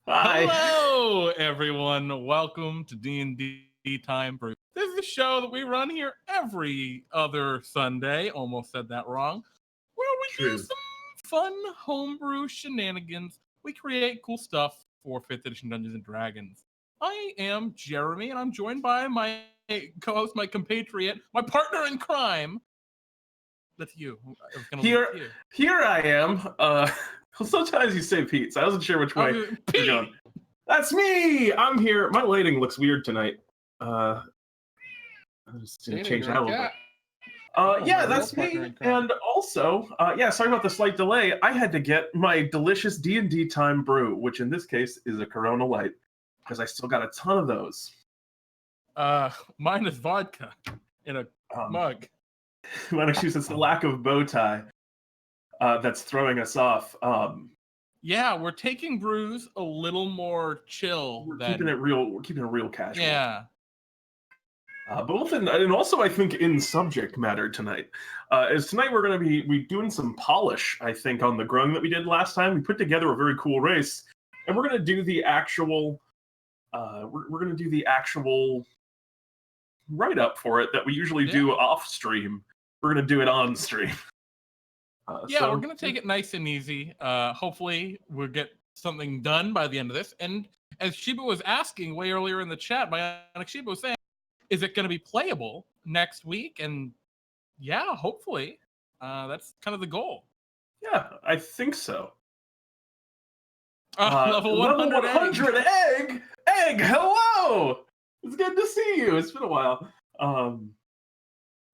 Hi. Hello, everyone. Welcome to DnDTime Brews. This is a show that we run here every other Sunday. Almost said that wrong. Where we do True. some fun homebrew shenanigans. We create cool stuff for 5th edition Dungeons and Dragons. I am Jeremy, and I'm joined by my co-host, my compatriot, my partner in crime. That's you. I was gonna leave it to you. Here I am. Sometimes you say Pete, so I wasn't sure which way you're Pete! going. That's me. I'm here. My lighting looks weird tonight. I'm just gonna change that a little bit. Yeah, that's me. And also, sorry about the slight delay. I had to get my delicious DnDTime Brew, which in this case is a Corona Light, because I still got a ton of those. Mine is vodka in a mug. Well, excuse, it's the lack of bow tie that's throwing us off. Yeah, we're taking brews a little more chill. We're keeping it real casual. Yeah. Both and also I think in subject matter tonight. As tonight we're going to be doing some polish, I think, on the Grung that we did last time. We put together a very cool race, and we're going to do the actual we're going to do the actual write up for it that we usually do off stream. We're going to do it on stream. We're going to take it nice and easy. Hopefully we'll get something done by the end of this. And as Shiba was asking way earlier in the chat, Bionic Shiba was saying, is it going to be playable next week? And yeah, hopefully. That's kind of the goal. Yeah, I think so. Level 100 egg! Egg, hello! It's good to see you. It's been a while.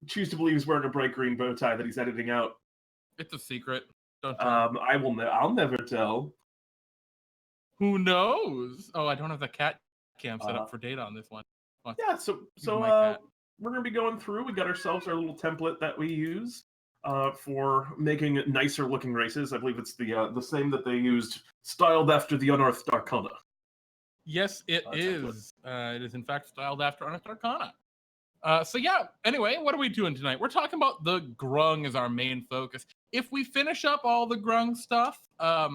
Choose to believe he's wearing a bright green bow tie that he's editing out. It's a secret. Don't tell. I'll never tell. Who knows? Oh, I don't have the cat cam set up for data on this one. Yeah, so we're gonna be going through. We got ourselves our little template that we use for making nicer looking races. I believe it's the same that they used, styled after the Unearthed Arcana. Yes, it is. It is in fact styled after Unearthed Arcana. Anyway, what are we doing tonight? We're talking about the Grung as our main focus. If we finish up all the Grung stuff, by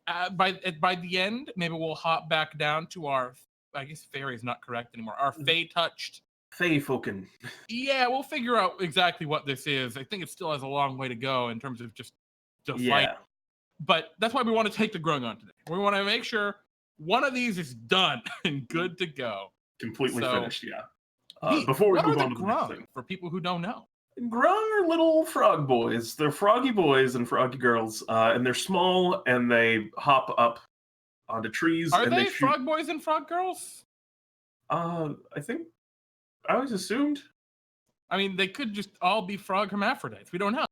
the end, maybe we'll hop back down to our, I guess fairy is not correct anymore, our Fey-touched. Fey-folken. Yeah, we'll figure out exactly what this is. I think it still has a long way to go in terms of just the fight. But that's why we want to take the Grung on today. We want to make sure one of these is done and good to go. Completely finished, yeah. Pete, before we move on to the Grung, next thing, for people who don't know, Grung are little frog boys. They're froggy boys and froggy girls, and they're small and they hop up onto trees. Are and they shoot... frog boys and frog girls? I think I always assumed. I mean, they could just all be frog hermaphrodites. We don't know.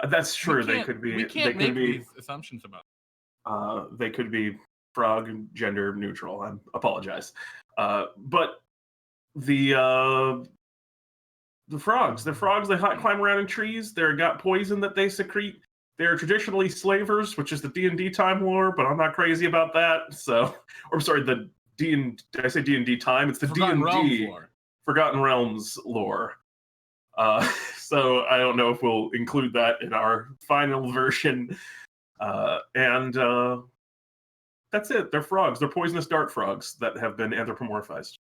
That's true. They could be. We can't make these assumptions about. They could be frog gender neutral. I apologize, but the frogs. The frogs, they climb around in trees. They've got poison that they secrete. They're traditionally slavers, which is the D&D time lore, but I'm not crazy about that. So, or sorry, did I say D&D time? It's the D&D Forgotten Realms lore. So I don't know if we'll include that in our final version. And that's it. They're frogs. They're poisonous dart frogs that have been anthropomorphized.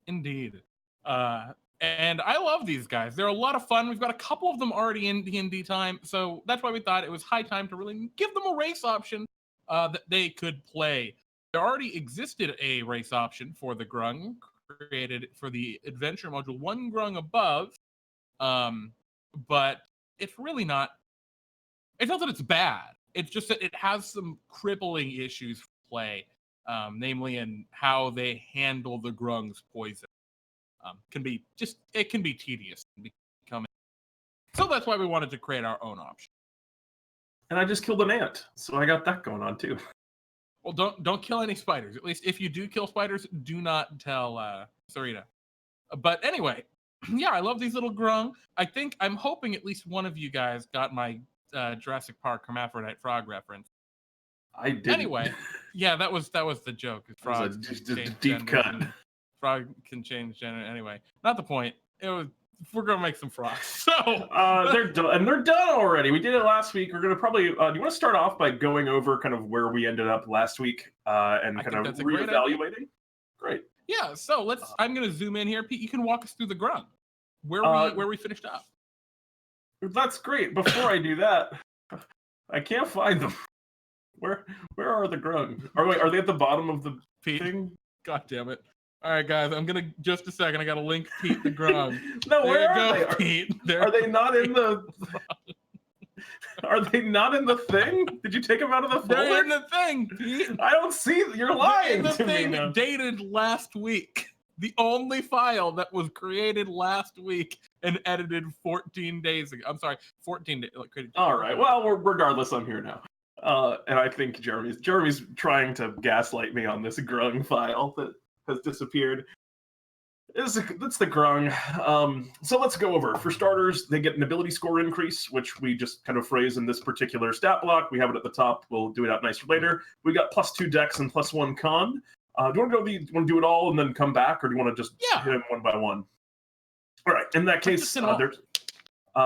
Indeed. And I love these guys. They're a lot of fun. We've got a couple of them already in D&D time, so that's why we thought it was high time to really give them a race option that they could play. There already existed a race option for the Grung, created for the adventure module, one Grung above, but it's really not. It's not that it's bad. It's just that it has some crippling issues for play, namely in how they handle the Grung's poison. It can be tedious. So that's why we wanted to create our own option. And I just killed an ant, so I got that going on too. Well, don't kill any spiders. At least if you do kill spiders, do not tell Sarita. But anyway, yeah, I love these little Grung. I'm hoping at least one of you guys got my Jurassic Park hermaphrodite frog reference. I did. Anyway, yeah, that was the joke. Frogs just a deep cut. Frog can change gender anyway. Not the point. It was we're gonna make some frogs. So they're done, and they're done already. We did it last week. We're gonna probably. Do you want to start off by going over kind of where we ended up last week and kind of reevaluating? Great. Yeah. So let's. I'm gonna zoom in here, Pete. You can walk us through the Grung, where we finished up. That's great. Before I do that, I can't find them. Where are the Grung? Are they at the bottom of the thing? God damn it. All right, guys, I'm gonna just a second. I gotta link Pete the Grung. No, there where you are go, they? Pete. Are they not in the? Are they not in the thing? Did you take them out of the folder? They're in the thing, Pete. I don't see. You're lying to me now. The thing dated last week. The only file that was created last week and edited 14 days ago. I'm sorry, 14 days. All right. Well, regardless, I'm here now. And I think Jeremy's trying to gaslight me on this Grung file that has disappeared. That's the Grung. So let's go over. For starters, they get an ability score increase, which we just kind of phrase in this particular stat block. We have it at the top. We'll do it out nice later. We got +2 dex and +1 con. Do you want to do it all and then come back, or do you want to just hit them one by one? All right. In that case,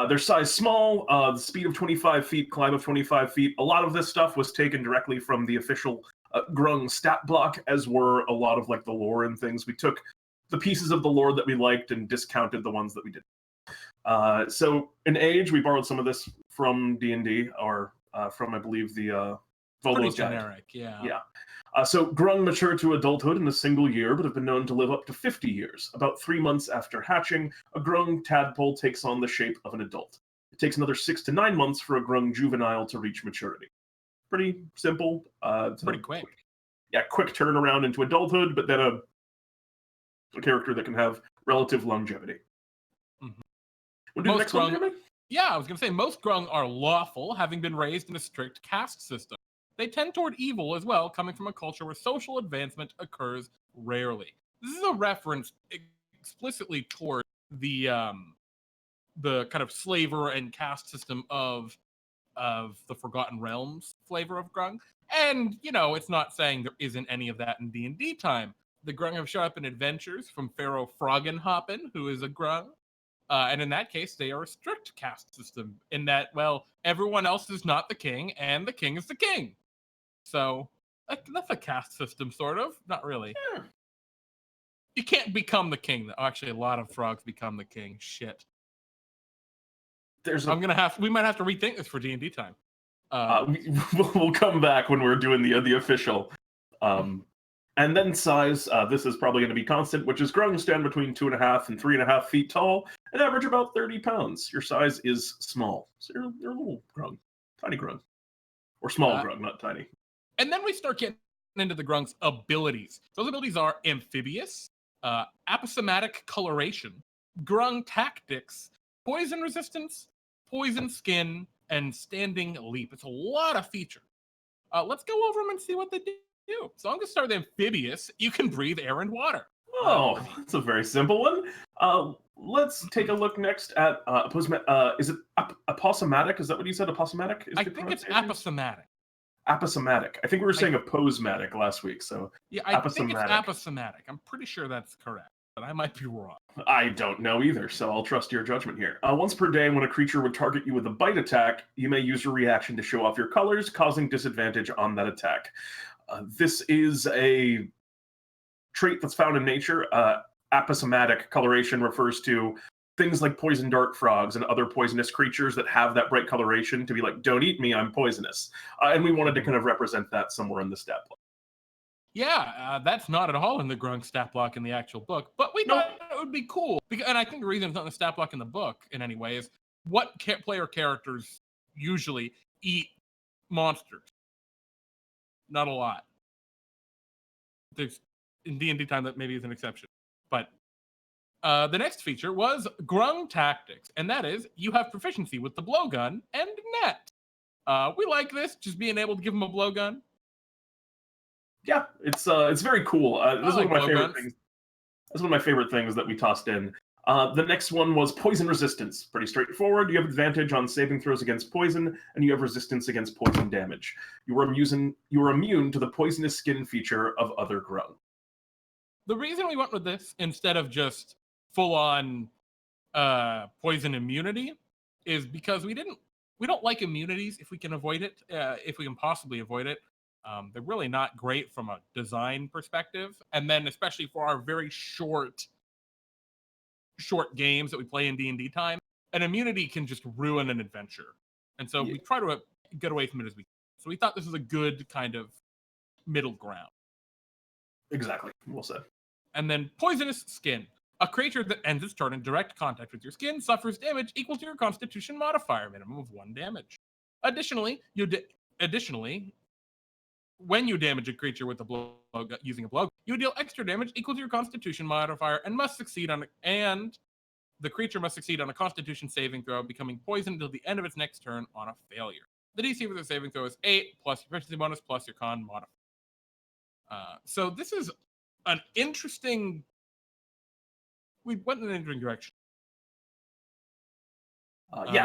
their size small, the speed of 25 feet, climb of 25 feet. A lot of this stuff was taken directly from the official Grung stat block, as were a lot of like the lore and things. We took the pieces of the lore that we liked and discounted the ones that we didn't. So in age, we borrowed some of this from D&D, or from, I believe, the Volo's Guide. Generic, yeah. Yeah. So Grung mature to adulthood in a single year, but have been known to live up to 50 years. About 3 months after hatching, a Grung tadpole takes on the shape of an adult. It takes another 6 to 9 months for a Grung juvenile to reach maturity. Pretty simple. Pretty quick. Yeah, quick turnaround into adulthood, but then a character that can have relative longevity. Mm-hmm. We'll do the next one, Jeremy? Yeah, I was going to say, most Grung are lawful, having been raised in a strict caste system. They tend toward evil as well, coming from a culture where social advancement occurs rarely. This is a reference explicitly toward the kind of slaver and caste system of the Forgotten Realms flavor of Grung. And, it's not saying there isn't any of that in D&D time. The Grung have shown up in adventures from Pharaoh Froggenhoppen, who is a Grung. And in that case, they are a strict caste system in that, well, everyone else is not the king, and the king is the king. So that's a caste system, sort of. Not really. Yeah. You can't become the king, though. Actually, a lot of frogs become the king. Shit. We might have to rethink this for D&D time. We'll come back when we're doing the official. And then size, this is probably going to be constant, which is Grung stand between 2.5 and 3.5 feet tall and average about 30 pounds. Your size is small. So you're a little Grung. Tiny Grung. Or small Grung, not tiny. And then we start getting into the Grung's abilities. Those abilities are amphibious, aposematic coloration, Grung tactics, poison resistance, poison skin, and standing leap. It's a lot of features. Let's go over them and see what they do. So I'm going to start with amphibious. You can breathe air and water. Oh, that's a very simple one. Let's take a look next at is it aposematic? Is that what you said? Aposematic? I think it's aposematic. Aposematic. I think we were saying aposematic last week. So yeah, I think it's aposematic. I'm pretty sure that's correct, but I might be wrong. I don't know either, so I'll trust your judgment here. Once per day, when a creature would target you with a bite attack, you may use your reaction to show off your colors, causing disadvantage on that attack. This is a trait that's found in nature. Aposematic coloration refers to things like poison dart frogs and other poisonous creatures that have that bright coloration to be like, don't eat me, I'm poisonous. And we wanted to kind of represent that somewhere in the stat block. Yeah, that's not at all in the Grung stat block in the actual book, but we thought it would be cool. And I think the reason it's not in the stat block in the book in any way is what player characters usually eat monsters. Not a lot. There's in D&D time that maybe is an exception. But the next feature was Grung tactics, and that is you have proficiency with the blowgun and net. We like this, just being able to give them a blowgun. Yeah, it's very cool. This is one of my favorite things. That's one of my favorite things that we tossed in. The next one was poison resistance. Pretty straightforward. You have advantage on saving throws against poison, and you have resistance against poison damage. You are immune to the poisonous skin feature of other Grung. The reason we went with this instead of just full-on poison immunity is because we don't like immunities if we can avoid it, if we can possibly avoid it. They're really not great from a design perspective, and then especially for our very short games that we play in DnDTime, an immunity can just ruin an adventure, and so we try to get away from it as we can. So we thought this was a good kind of middle ground. Exactly, well said. And then poisonous skin. A creature that ends its turn in direct contact with your skin suffers damage equal to your Constitution modifier, minimum of 1 damage. Additionally, when you damage a creature with a blow using a blow, you deal extra damage equal to your Constitution modifier and the creature must succeed on a Constitution saving throw, becoming poisoned until the end of its next turn on a failure. The DC for the saving throw is 8 plus your proficiency bonus plus your con modifier. So this is an interesting. We went in an interesting direction.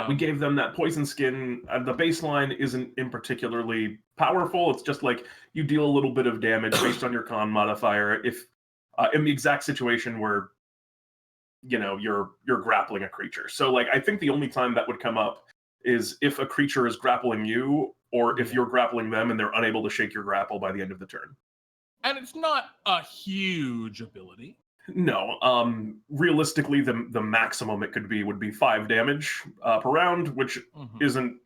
We gave them that poison skin. The baseline isn't in particularly powerful. It's just like you deal a little bit of damage based on your con modifier. If in the exact situation where you're grappling a creature. So like I think the only time that would come up is if a creature is grappling you, or if you're grappling them and they're unable to shake your grapple by the end of the turn. And it's not a huge ability. No, realistically, the maximum it could be would be 5 damage per round, which isn't,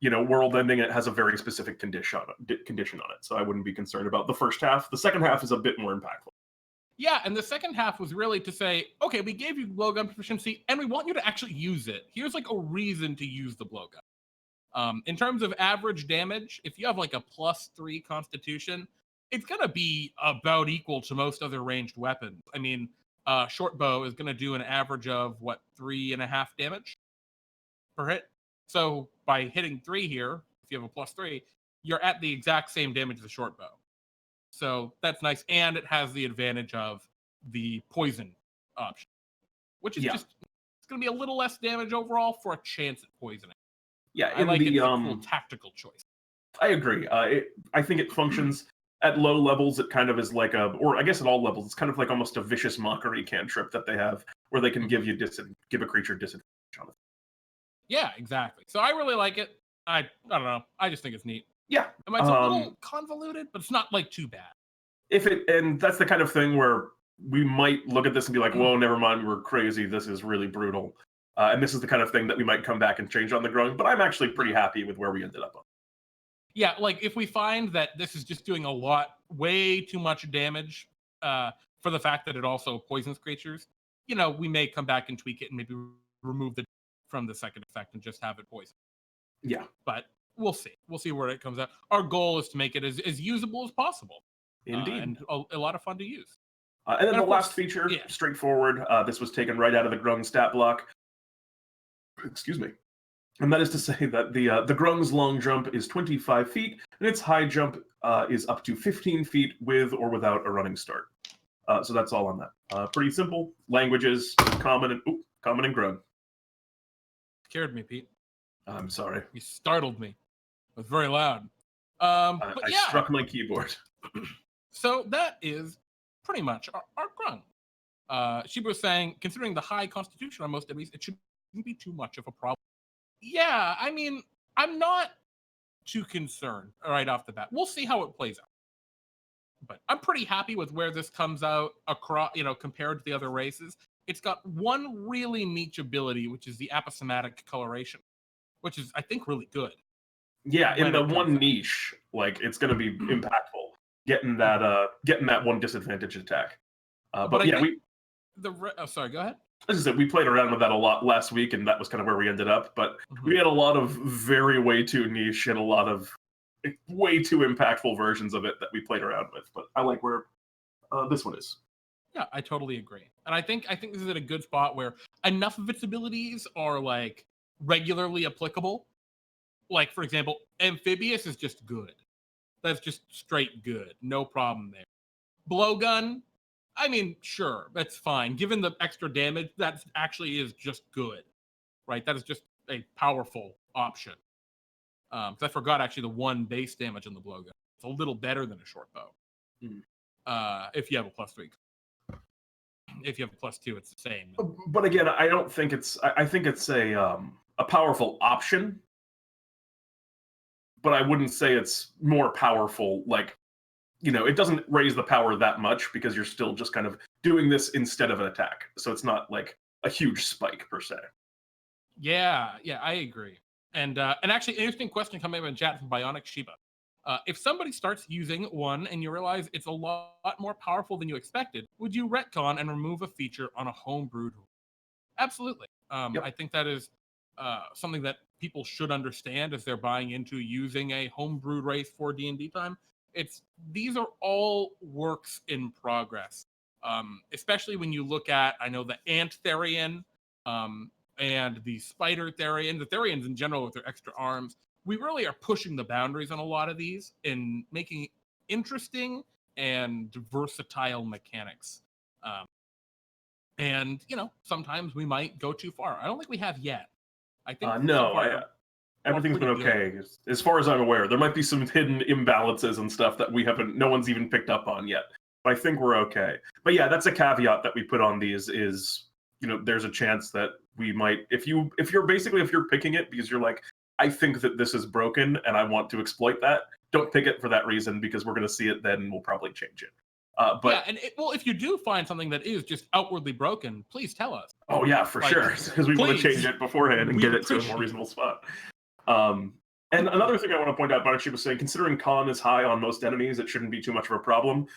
world-ending. It has a very specific condition on it, so I wouldn't be concerned about the first half. The second half is a bit more impactful. Yeah, and the second half was really to say, okay, we gave you blowgun proficiency, and we want you to actually use it. Here's like a reason to use the blowgun. In terms of average damage, if you have like a +3 Constitution, it's going to be about equal to most other ranged weapons. I mean, short bow is going to do an average of, 3.5 damage per hit? So by hitting 3 here, if you have a +3, you're at the exact same damage as a short bow. So that's nice, and it has the advantage of the poison option, which is just, it's going to be a little less damage overall for a chance at poisoning. Yeah, I like it's a cool tactical choice. I agree. I think it functions at low levels. It kind of is like or I guess at all levels, it's kind of like almost a vicious mockery cantrip that they have, where they can give a creature disadvantage on it. Yeah, exactly. So I really like it. I don't know. I just think it's neat. Yeah, It's a little convoluted, but it's not like too bad. And that's the kind of thing where we might look at this and be like, whoa, never mind, we're crazy. This is really brutal. And this is the kind of thing that we might come back and change on the Grung, but I'm actually pretty happy with where we ended up on. Yeah, like if we find that this is just doing way too much damage for the fact that it also poisons creatures, we may come back and tweak it and maybe remove from the second effect and just have it poison. Yeah. But we'll see. We'll see where it comes out. Our goal is to make it as usable as possible. Indeed. And a lot of fun to use. And then the last feature, straightforward. This was taken right out of the Grung stat block. Excuse me. And that is to say that the Grung's long jump is 25 feet, and its high jump is up to 15 feet with or without a running start. So that's all on that. Pretty simple. Languages, common and Grung. Scared me, Pete. I'm sorry. You startled me. It was very loud. I struck my keyboard. So that is pretty much our Grung. Shiba was saying, considering the high Constitution on most enemies, it shouldn't be too much of a problem. Yeah, I mean, I'm not too concerned right off the bat. We'll see how it plays out. But I'm pretty happy with where this comes out across, compared to the other races. It's got one really niche ability, which is the aposematic coloration, which is, I think, really good. Yeah, in the one niche, like, it's going to be impactful. Getting that one disadvantage attack. But yeah, sorry, go ahead. As I said, we played around with that a lot last week, and that was kind of where we ended up. But we had a lot of way too niche and a lot of way too impactful versions of it that we played around with. But I like where this one is. Yeah, I totally agree. And I think this is at a good spot where enough of its abilities are like regularly applicable. Like, for example, Amphibious is just good. That's just straight good. No problem there. Blowgun, I mean, sure, that's fine. Given the extra damage, that actually is just good, right? That is just a powerful option. Because I forgot actually the 1 base damage on the blowgun. It's a little better than a short bow. If you have a +3. If you have +2, it's the same. But again, I don't think it's. I think it's a powerful option, but I wouldn't say it's more powerful. Like, it doesn't raise the power that much because you're still just kind of doing this instead of an attack. So it's not like a huge spike per se. Yeah, I agree. And actually, an interesting question coming up in chat from Bionic Shiba. If somebody starts using one and you realize it's a lot more powerful than you expected, would you retcon and remove a feature on a homebrewed? Absolutely. Yep. I think that is something that people should understand as they're buying into using a homebrewed race for D&D time. These are all works in progress, especially when you look at, I know, the Ant Therian and the Spider Therian, the Therians in general with their extra arms. We really are pushing the boundaries on a lot of these and making interesting and versatile mechanics. And sometimes we might go too far. I don't think we have yet. I think no, everything's been okay as far as I'm aware. There might be some hidden imbalances and stuff that no one's even picked up on yet. But I think we're okay. But yeah, that's a caveat that we put on these is, there's a chance that we might, if you're picking it because you're like, I think that this is broken and I want to exploit that, don't pick it for that reason because we're going to see it then and we'll probably change it. If you do find something that is just outwardly broken, please tell us. Oh yeah, for sure, because we want to change it beforehand and get it to a more reasonable spot. And another thing I want to point out, Banshee was saying, considering con is high on most enemies, it shouldn't be too much of a problem.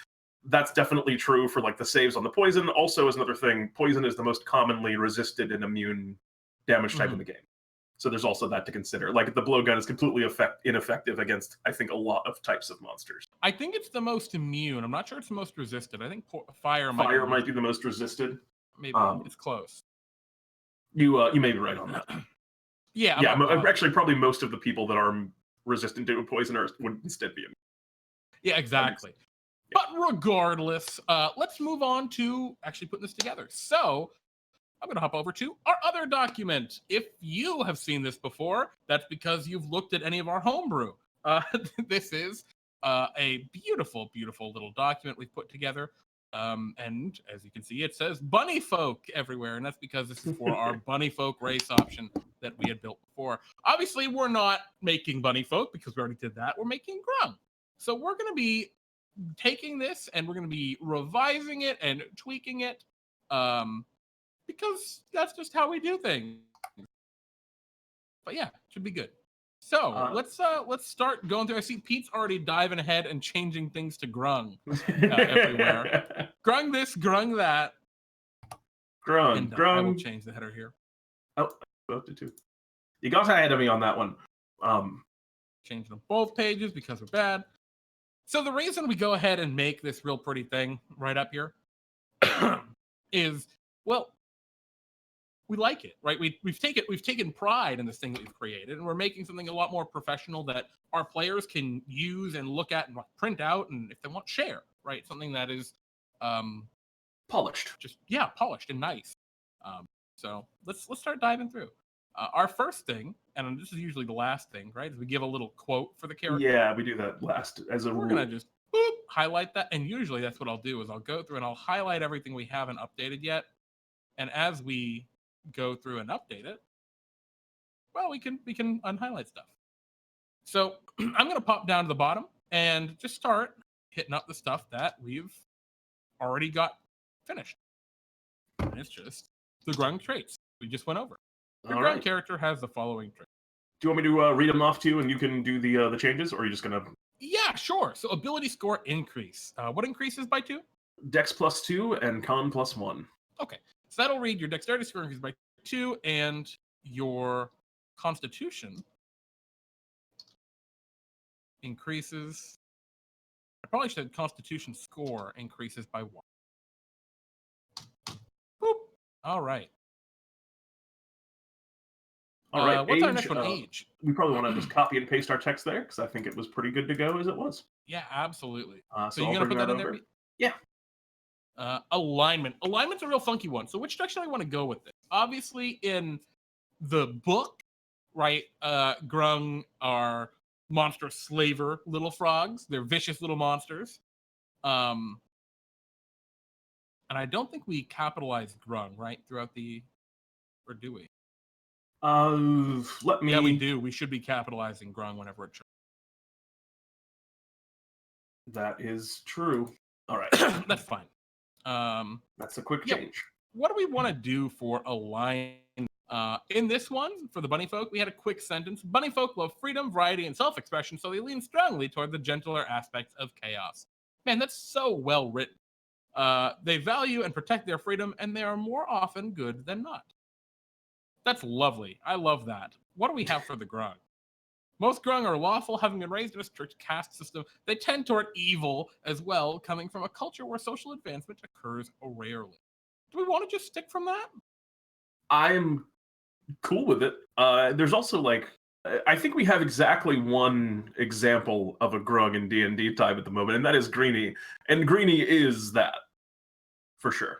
That's definitely true for like the saves on the poison. Also, is another thing, poison is the most commonly resisted and immune damage type in the game. So there's also that to consider. Like the blowgun is completely ineffective against, I think, a lot of types of monsters. I think it's the most immune. I'm not sure it's the most resisted. I think fire might be the most resisted. Maybe it's close. You may be right on that. Yeah. Actually, probably most of the people that are resistant to poison would instead be immune. Yeah, exactly. But regardless, let's move on to actually putting this together. So I'm going to hop over to our other document. If you have seen this before, that's because you've looked at any of our homebrew. This is a beautiful, beautiful little document we've put together. And as you can see, it says Bunny Folk everywhere. And that's because this is for our Bunny Folk race option that we had built before. Obviously, we're not making Bunny Folk because we already did that. We're making Grung. So we're going to be taking this and we're going to be revising it and tweaking it. Because that's just how we do things. But yeah, should be good. So let's start going through. I see Pete's already diving ahead and changing things to Grung everywhere. Grung this, Grung that. Grung. I will change the header here. Oh, I have to too. You got ahead of me on that one. Changing on both pages because we're bad. So the reason we go ahead and make this real pretty thing right up here is, well, we like it, right? We've taken pride in this thing that we've created, and we're making something a lot more professional that our players can use and look at and print out, and if they want, share, right? Something that is polished, polished and nice. So let's start diving through. Our first thing, and this is usually the last thing, right? Is we give a little quote for the character. Yeah, we do that last as a rule. We're gonna just highlight that, and usually that's what I'll do is I'll go through and I'll highlight everything we haven't updated yet, and as we go through and update it, well, we can unhighlight stuff. So I'm going to pop down to the bottom and just start hitting up the stuff that we've already got finished. And it's just the Grung traits we just went over. The Grung character has the following traits. Do you want me to read them off to you and you can do the changes, or are you just going to... Yeah, sure. So ability score increase. What increases by 2? Dex +2 and con +1. Okay. So that'll read your dexterity score increases by 2 and your constitution increases. I probably should have constitution score increases by 1. Boop. All right. All right. What's our next one? Age. We probably want to just copy and paste our text there because I think it was pretty good to go as it was. Yeah, absolutely. So you're going to put that in there? Yeah. Alignment. Alignment's a real funky one. So which direction do we want to go with this? Obviously, in the book, right, Grung are monster slaver little frogs. They're vicious little monsters. And I don't think we capitalized grung, right? Throughout the, or do we? Let me. Yeah, we do. We should be capitalizing grung whenever it shows. That is true. All right. That's fine. That's a quick change. What do we want to do for a line? In this one, for the bunny folk, we had a quick sentence. Bunny folk love freedom, variety, and self-expression, so they lean strongly toward the gentler aspects of chaos. Man, that's so well written. They value and protect their freedom, and they are more often good than not. That's lovely. I love that. What do we have for the grung? Most grung are lawful, having been raised in a strict caste system. They tend toward evil as well, coming from a culture where social advancement occurs rarely. Do we want to just stick from that? I'm cool with it. There's also I think we have exactly one example of a grung in DnDTime at the moment, and that is Greenie. And Greenie is that, for sure.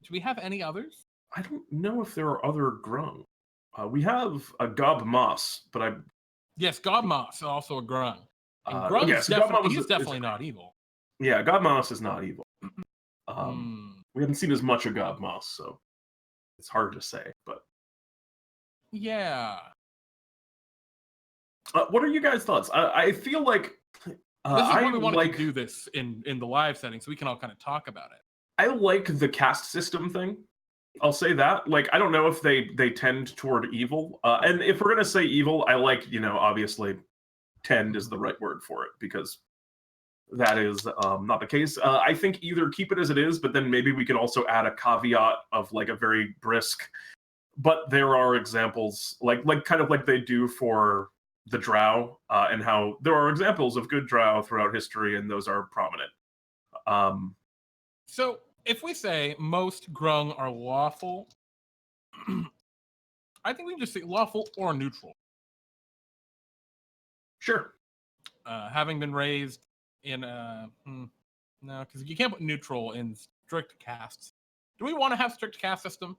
Do we have any others? I don't know if there are other grung. We have a Gob Moss, but Yes, God Moss, also a grung. And grung he's definitely not evil. Yeah, Gob Moss is not evil. We haven't seen as much of Gob Moss, so it's hard to say, but yeah. What are you guys' thoughts? I feel like this is why we wanted to do this in the live setting, so we can all kind of talk about it. I like the caste system thing. I'll say that. Like, I don't know if they tend toward evil. And if we're gonna say evil, I like, obviously, tend is the right word for it, because that is not the case. I think either keep it as it is, but then maybe we could also add a caveat of like a very brisk. But there are examples like kind of like they do for the drow, and how there are examples of good drow throughout history, and those are prominent. So if we say most grung are lawful, I think we can just say lawful or neutral. Sure. Having been raised in no, because you can't put neutral in strict castes. Do we want to have strict caste system?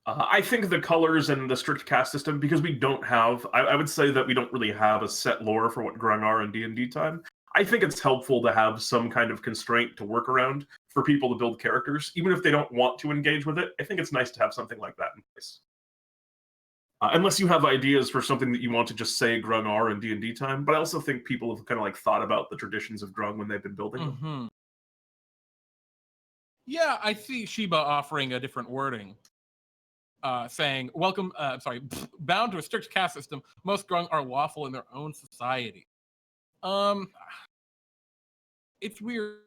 I think the colors and the strict caste system, because we don't have, I would say that we don't really have a set lore for what grung are in DnDTime. I think it's helpful to have some kind of constraint to work around for people to build characters, even if they don't want to engage with it. I think it's nice to have something like that in place. Unless you have ideas for something that you want to just say grung are in DnDTime, but I also think people have kind of like thought about the traditions of grung when they've been building them. Yeah, I see Sheba offering a different wording. Saying, bound to a strict caste system, most grung are lawful in their own society. It's weird.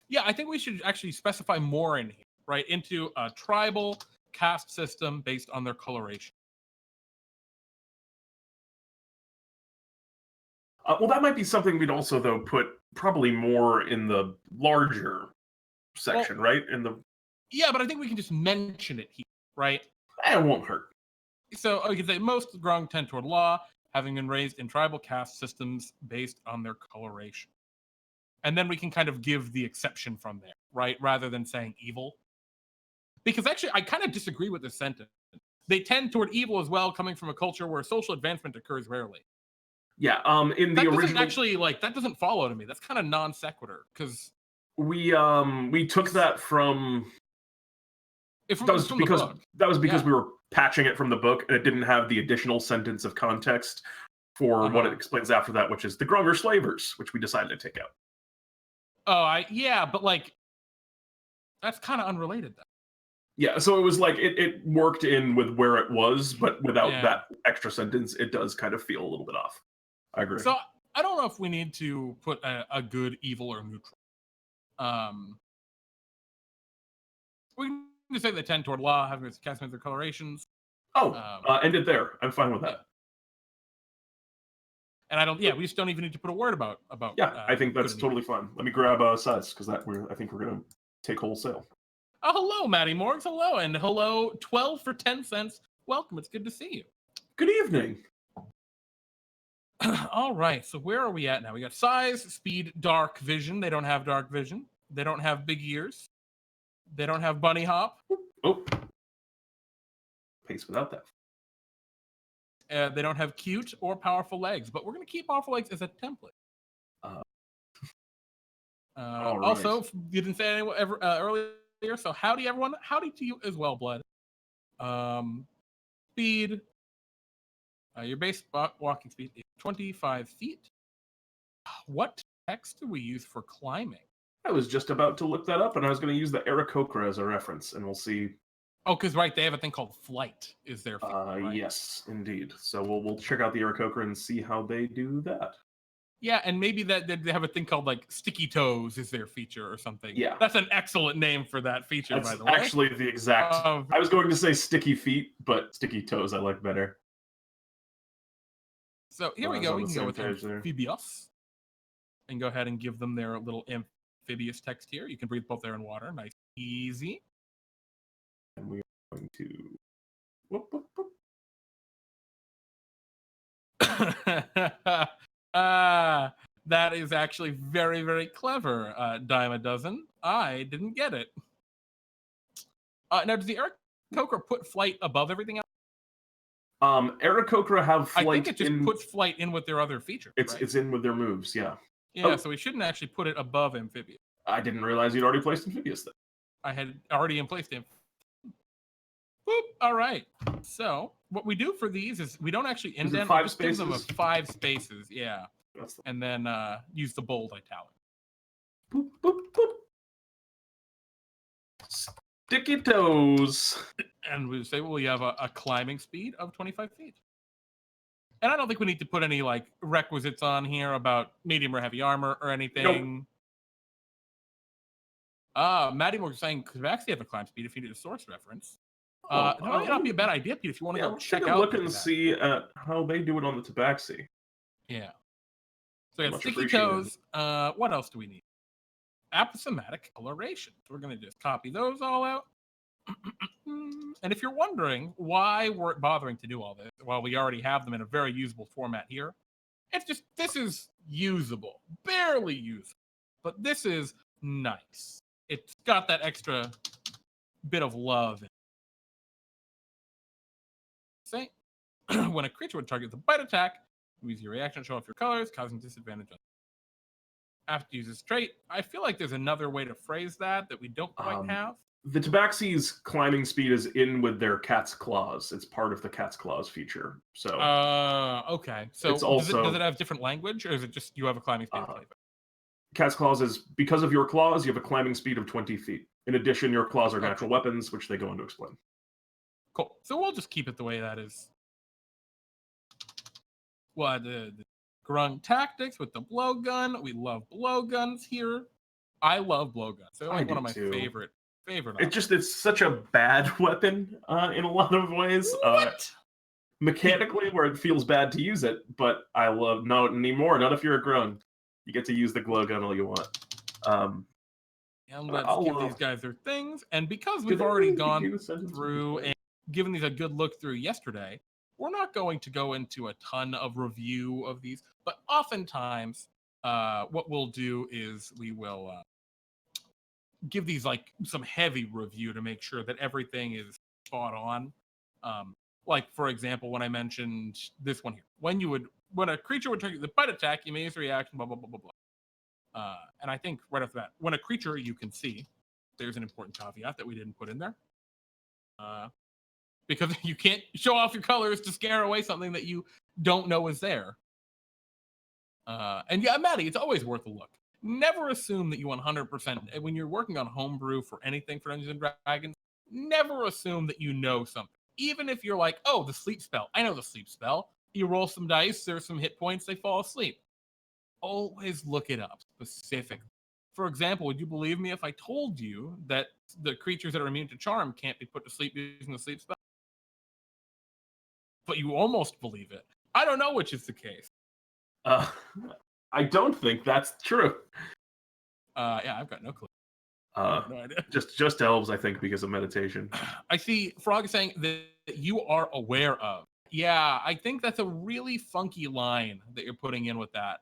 Yeah, I think we should actually specify more in here, right? Into a tribal caste system based on their coloration. Well, that might be something we'd also, though, put probably more in the larger section, right? Yeah, but I think we can just mention it here, right? It won't hurt. So we can say most grung tend toward law, having been raised in tribal caste systems based on their coloration. And then we can kind of give the exception from there, right? Rather than saying evil. Because actually, I kind of disagree with this sentence. They tend toward evil as well, coming from a culture where social advancement occurs rarely. Yeah, in the original, actually, that doesn't follow to me. That's kind of non sequitur, because we took that from. That was because we were patching it from the book, and it didn't have the additional sentence of context for what it explains after that, which is the grung are slavers, which we decided to take out. But that's kind of unrelated, though. Yeah, so it was like it worked in with where it was, but without that extra sentence, it does kind of feel a little bit off. I agree. So I don't know if we need to put a good, evil, or neutral. We can just say they tend toward law, having its cast their colorations. End it there. I'm fine with that. And we just don't even need to put a word about. Yeah, I think that's totally fine. Let me grab size, because I think we're gonna take wholesale. Oh, hello, Maddie Morgs. Hello, and hello, 12 for 10 cents. Welcome. It's good to see you. Good evening. All right. So where are we at now? We got size, speed, dark vision. They don't have dark vision. They don't have big ears. They don't have bunny hop. Oh. Pace without that. They don't have cute or powerful legs, but we're going to keep powerful legs as a template. All right. Also, you didn't say anyone earlier, so howdy everyone. Howdy to you as well, Blood. Speed. Your base walking speed is 25 feet. What text do we use for climbing? I was just about to look that up, and I was going to use the Aarakocra as a reference, and we'll see. Oh, because right, they have a thing called flight. Is their feature, right? Yes, indeed. So we'll check out the Aarakocra and see how they do that. Yeah, and maybe that they have a thing called like sticky toes is their feature or something. Yeah, that's an excellent name for that feature. That's by the way, actually the exact. I was going to say sticky feet, but sticky toes I like better. So here we go. We can go with amphibious, and go ahead and give them their little amphibious text here. You can breathe both air and water. Nice, easy. And we are going to. Whoop, whoop, whoop. That is actually very, very clever, Dime a Dozen. I didn't get it. Now, does the Aarakocra put flight above everything else? Aarakocra have flight. I think it just puts flight in with their other features. It's in with their moves, yeah. Yeah, so we shouldn't actually put it above amphibious. I didn't realize you'd already placed amphibious then. I had already placed him. Boop. All right. So what we do for these is we don't actually indent. 5 just give spaces? them a 5 spaces. Yeah. And then use the bold italic. Boop, boop, boop. Sticky toes. And we say, well, you have a climbing speed of 25 feet. And I don't think we need to put any like requisites on here about medium or heavy armor or anything. Nope. Maddie was saying could actually have a climb speed if you need a source reference. That might not be a bad idea, Pete, if you want to go check out. Look and see how they do it on the Tabaxi. Yeah. So we got sticky toes. What else do we need? Aposematic coloration. So we're going to just copy those all out. And if you're wondering why we're bothering to do all this, well, we already have them in a very usable format here. It's just, this is usable. Barely usable. But this is nice. It's got that extra bit of love. Say, when a creature would target the bite attack, use your reaction to show off your colors, causing disadvantage on after you use this trait. I feel like there's another way to phrase that we don't quite have. The Tabaxi's climbing speed is in with their cat's claws. It's part of the cat's claws feature. So okay. So it's also, does it have different language, or is it just you have a climbing speed of 25? Cat's claws is because of your claws, you have a climbing speed of 20 feet. In addition, your claws are natural weapons, which they go on to explain. Cool. So we'll just keep it the way that is. Well, the Grung tactics with the blowgun. We love blowguns here. I love blowguns. They're like one of my favorite. It's such a bad weapon in a lot of ways. What? Mechanically, where it feels bad to use it, but I love not anymore. Not if you're a Grung. You get to use the glowgun all you want. And let's give these guys their things. And because we've already gone through and given these a good look through yesterday, we're not going to go into a ton of review of these. But oftentimes, what we'll do is we will give these like some heavy review to make sure that everything is spot on. Like, for example, when I mentioned this one here, when a creature would target the bite attack, you may use a reaction, blah, blah, blah, blah, blah. And I think right off the bat, when a creature you can see, there's an important caveat that we didn't put in there. Because you can't show off your colors to scare away something that you don't know is there. And yeah, Maddie, it's always worth a look. Never assume that you 100%, when you're working on homebrew for anything for Dungeons and Dragons, never assume that you know something. Even if you're like, oh, the sleep spell. I know the sleep spell. You roll some dice, there's some hit points, they fall asleep. Always look it up specifically. For example, would you believe me if I told you that the creatures that are immune to charm can't be put to sleep using the sleep spell? But you almost believe it. I don't know which is the case. I don't think that's true. Yeah, I've got no clue. No idea. Just elves, I think, because of meditation. I see Frog saying that you are aware of. Yeah, I think that's a really funky line that you're putting in with that.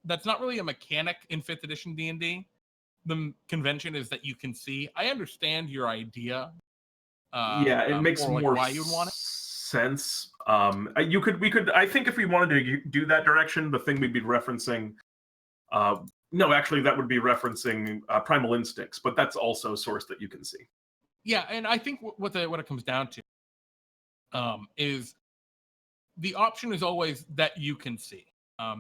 That's not really a mechanic in 5th edition D&D. The convention is that you can see. I understand your idea. Yeah, it makes more why you'd want it. Sense. We could. I think if we wanted to do that direction, the thing we'd be referencing No, actually, that would be referencing Primal Instincts, but that's also a source that you can see. Yeah, and I think what it comes down to is the option is always that you can see.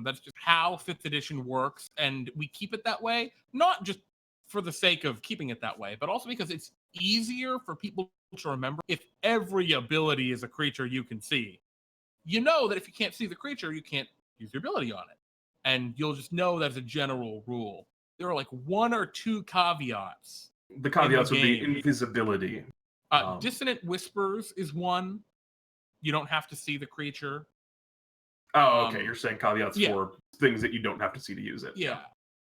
That's just how 5th edition works, and we keep it that way, not just for the sake of keeping it that way, but also because it's easier for people to remember. If every ability is a creature you can see, you know that if you can't see the creature, you can't use your ability on it. And you'll just know that's a general rule. There are like 1 or 2 caveats. The caveats would be invisibility. Dissonant Whispers is one. You don't have to see the creature. Oh, okay. You're saying caveats for things that you don't have to see to use it. Yeah.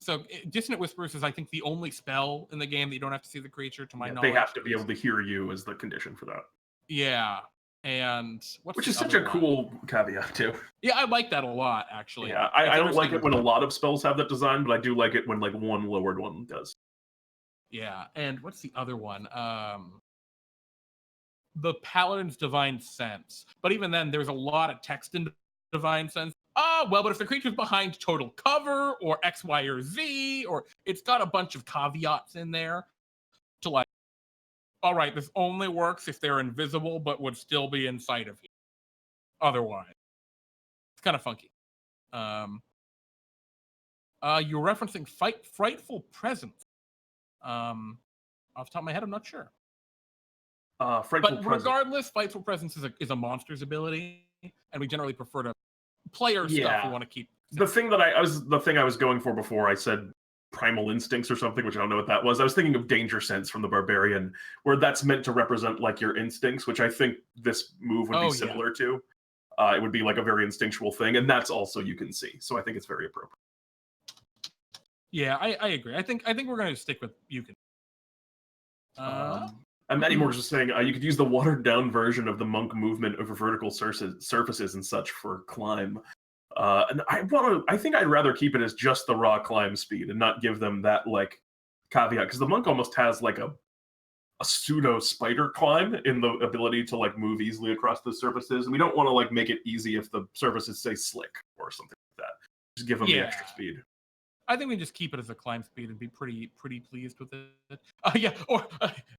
So Dissonant Whispers is, I think, the only spell in the game that you don't have to see the creature, to my knowledge. They have to be able to hear you as the condition for that. Yeah. And which is such a cool caveat, too. Yeah, I like that a lot, actually. Yeah, I don't like it when a lot of spells have that design, but I do like it when like one lowered one does. Yeah, and what's the other one? The Paladin's Divine Sense. But even then, there's a lot of text in Divine Sense. Well, but if the creature's behind total cover, or X, Y, or Z, or it's got a bunch of caveats in there to like, all right, this only works if they're invisible, but would still be inside of you. Otherwise, it's kind of funky. You're referencing Frightful Presence. Off the top of my head, I'm not sure. But regardless, Frightful Presence is a monster's ability, and we generally prefer to player stuff. We want to keep the thing that I was going for before I said Primal Instincts or something, which I don't know what that was. I was thinking of Danger Sense from the Barbarian, where that's meant to represent like your instincts, which I think this move would be similar to. It would be like a very instinctual thing, and that's also you can see. So I think it's very appropriate. Yeah, I agree. I think we're going to stick with you can. And Matty Moore was just saying you could use the watered down version of the monk movement over vertical surfaces and such for climb. And I think I'd rather keep it as just the raw climb speed and not give them that like caveat, because the monk almost has like a pseudo spider climb in the ability to like move easily across the surfaces, and we don't want to like make it easy if the surfaces say slick or something like that. Just give them the extra speed. I think we just keep it as a climb speed and be pretty pleased with it. Or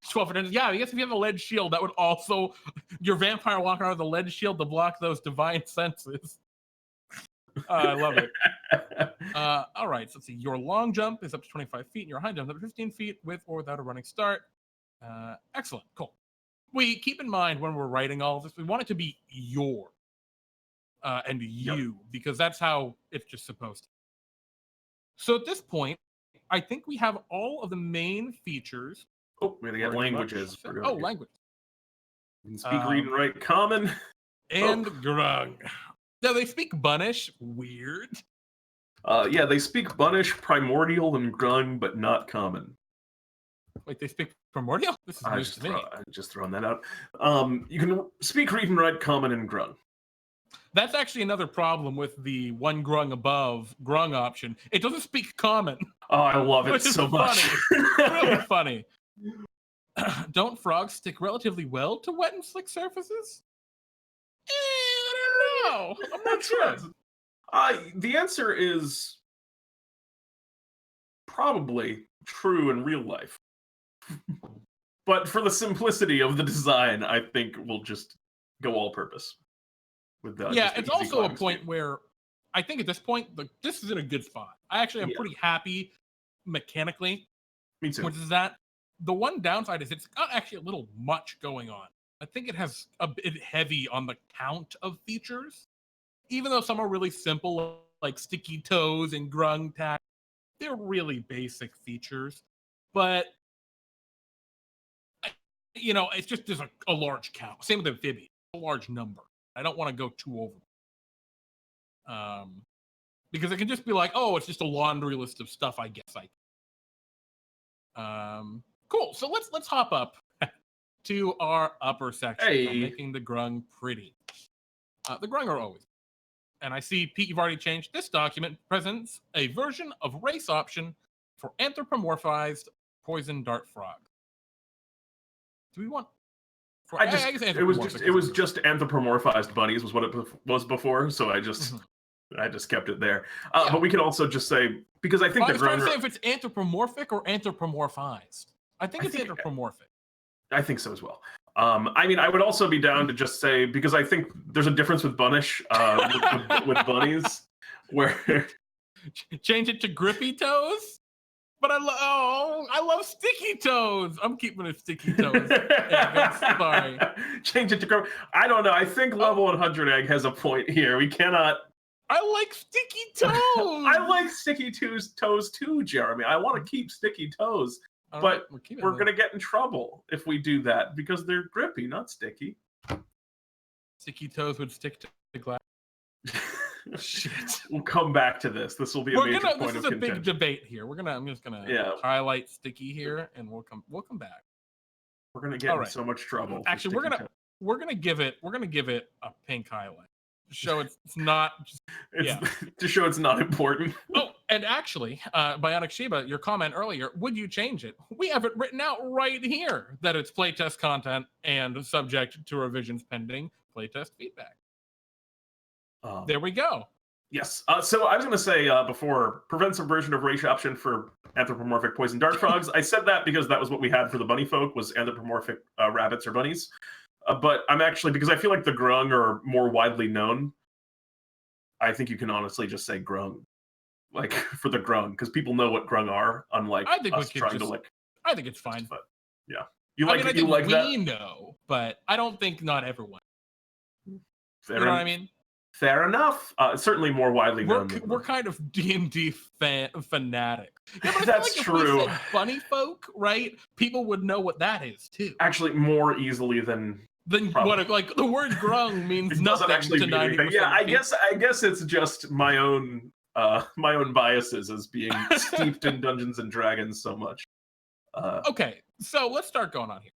12 for yeah. I guess if you have a lead shield, that would also your vampire walking around with a lead shield to block those divine senses. I love it. All right, so let's see. Your long jump is up to 25 feet, and your high jump is up to 15 feet with or without a running start. Excellent, cool. We keep in mind when we're writing all of this, we want it to be your and you, because that's how it's just supposed to. So at this point, I think we have all of the main features. Oh, we got languages. Language. You can speak, read, and write Common. And Grung. Now, they speak Bunnish. Weird. Yeah, they speak Bunnish, Primordial, and Grung, but not Common. Wait, they speak Primordial? This is news to me. I'm just throwing that out. You can speak, read, and write Common and Grung. That's actually another problem with the one Grung above Grung option. It doesn't speak Common. Oh, I love it so much. Really funny. Don't frogs stick relatively well to wet and slick surfaces? I don't know. I'm not sure. The answer is probably true in real life. But for the simplicity of the design, I think we'll just go all-purpose. It's also a point where I think at this point, this is in a good spot. I actually am pretty happy mechanically. Me too. Which is that the one downside is it's got actually a little much going on. I think it has a bit heavy on the count of features. Even though some are really simple, like sticky toes and grung tack, they're really basic features. But, it's just there's a large count. Same with amphibian, a large number. I don't want to go too over. Because it can just be like, oh, it's just a laundry list of stuff, I guess. Cool. So let's hop up to our upper section. Hey. Making the Grung pretty. The Grung are always. And I see, Pete, you've already changed. This document presents a version of race option for anthropomorphized poison dart frog. Do we want... It was just anthropomorphized bunnies was what it was before, so I just I just kept it there. Yeah. But we can also just say, because I think I the was trying to Grung say if it's anthropomorphic or anthropomorphized. I think it's anthropomorphic. I think so as well. I mean, I would also be down to just say, because I think there's a difference with Bunnish, with bunnies, where Change it to grippy toes. But I love sticky toes. I'm keeping it sticky toes. Sorry. Change it to grippy. I don't know. I think Level 100 Egg has a point here. We cannot. I like sticky toes. I like sticky toes too, Jeremy. I want to keep sticky toes. But we're going to get in trouble if we do that because they're grippy, not sticky. Sticky toes would stick to the glass. Shit. We'll come back to this. This will be a major point of contention. This is a big debate here. I'm just gonna highlight sticky here, and we'll come back. We're gonna get in so much trouble. Actually, we're gonna give it a pink highlight. Show it's not. To show it's not important. Oh, and actually, Bionic Sheba, your comment earlier, would you change it? We have it written out right here that it's playtest content and subject to revisions pending playtest feedback. There we go. Yes. So I was going to say before, prevent subversion of race option for anthropomorphic poison dart frogs. I said that because that was what we had for the bunny folk, was anthropomorphic rabbits or bunnies. But I'm actually, because I feel like the Grung are more widely known, I think you can honestly just say Grung, like for the Grung, because people know what Grung are, unlike us trying to like. I think it's fine. But yeah, I think we know, but I don't think not everyone. Fair you know what I mean? Fair enough. Certainly more widely known. We're kind of D&D fanatic. Yeah, but that's true. If we said bunny folk, right? People would know what that is too. Actually, more easily than what? Like the word Grung means nothing actually to 90%. Yeah, I guess it's just my own biases as being steeped in Dungeons and Dragons so much. Okay, so let's start going on here.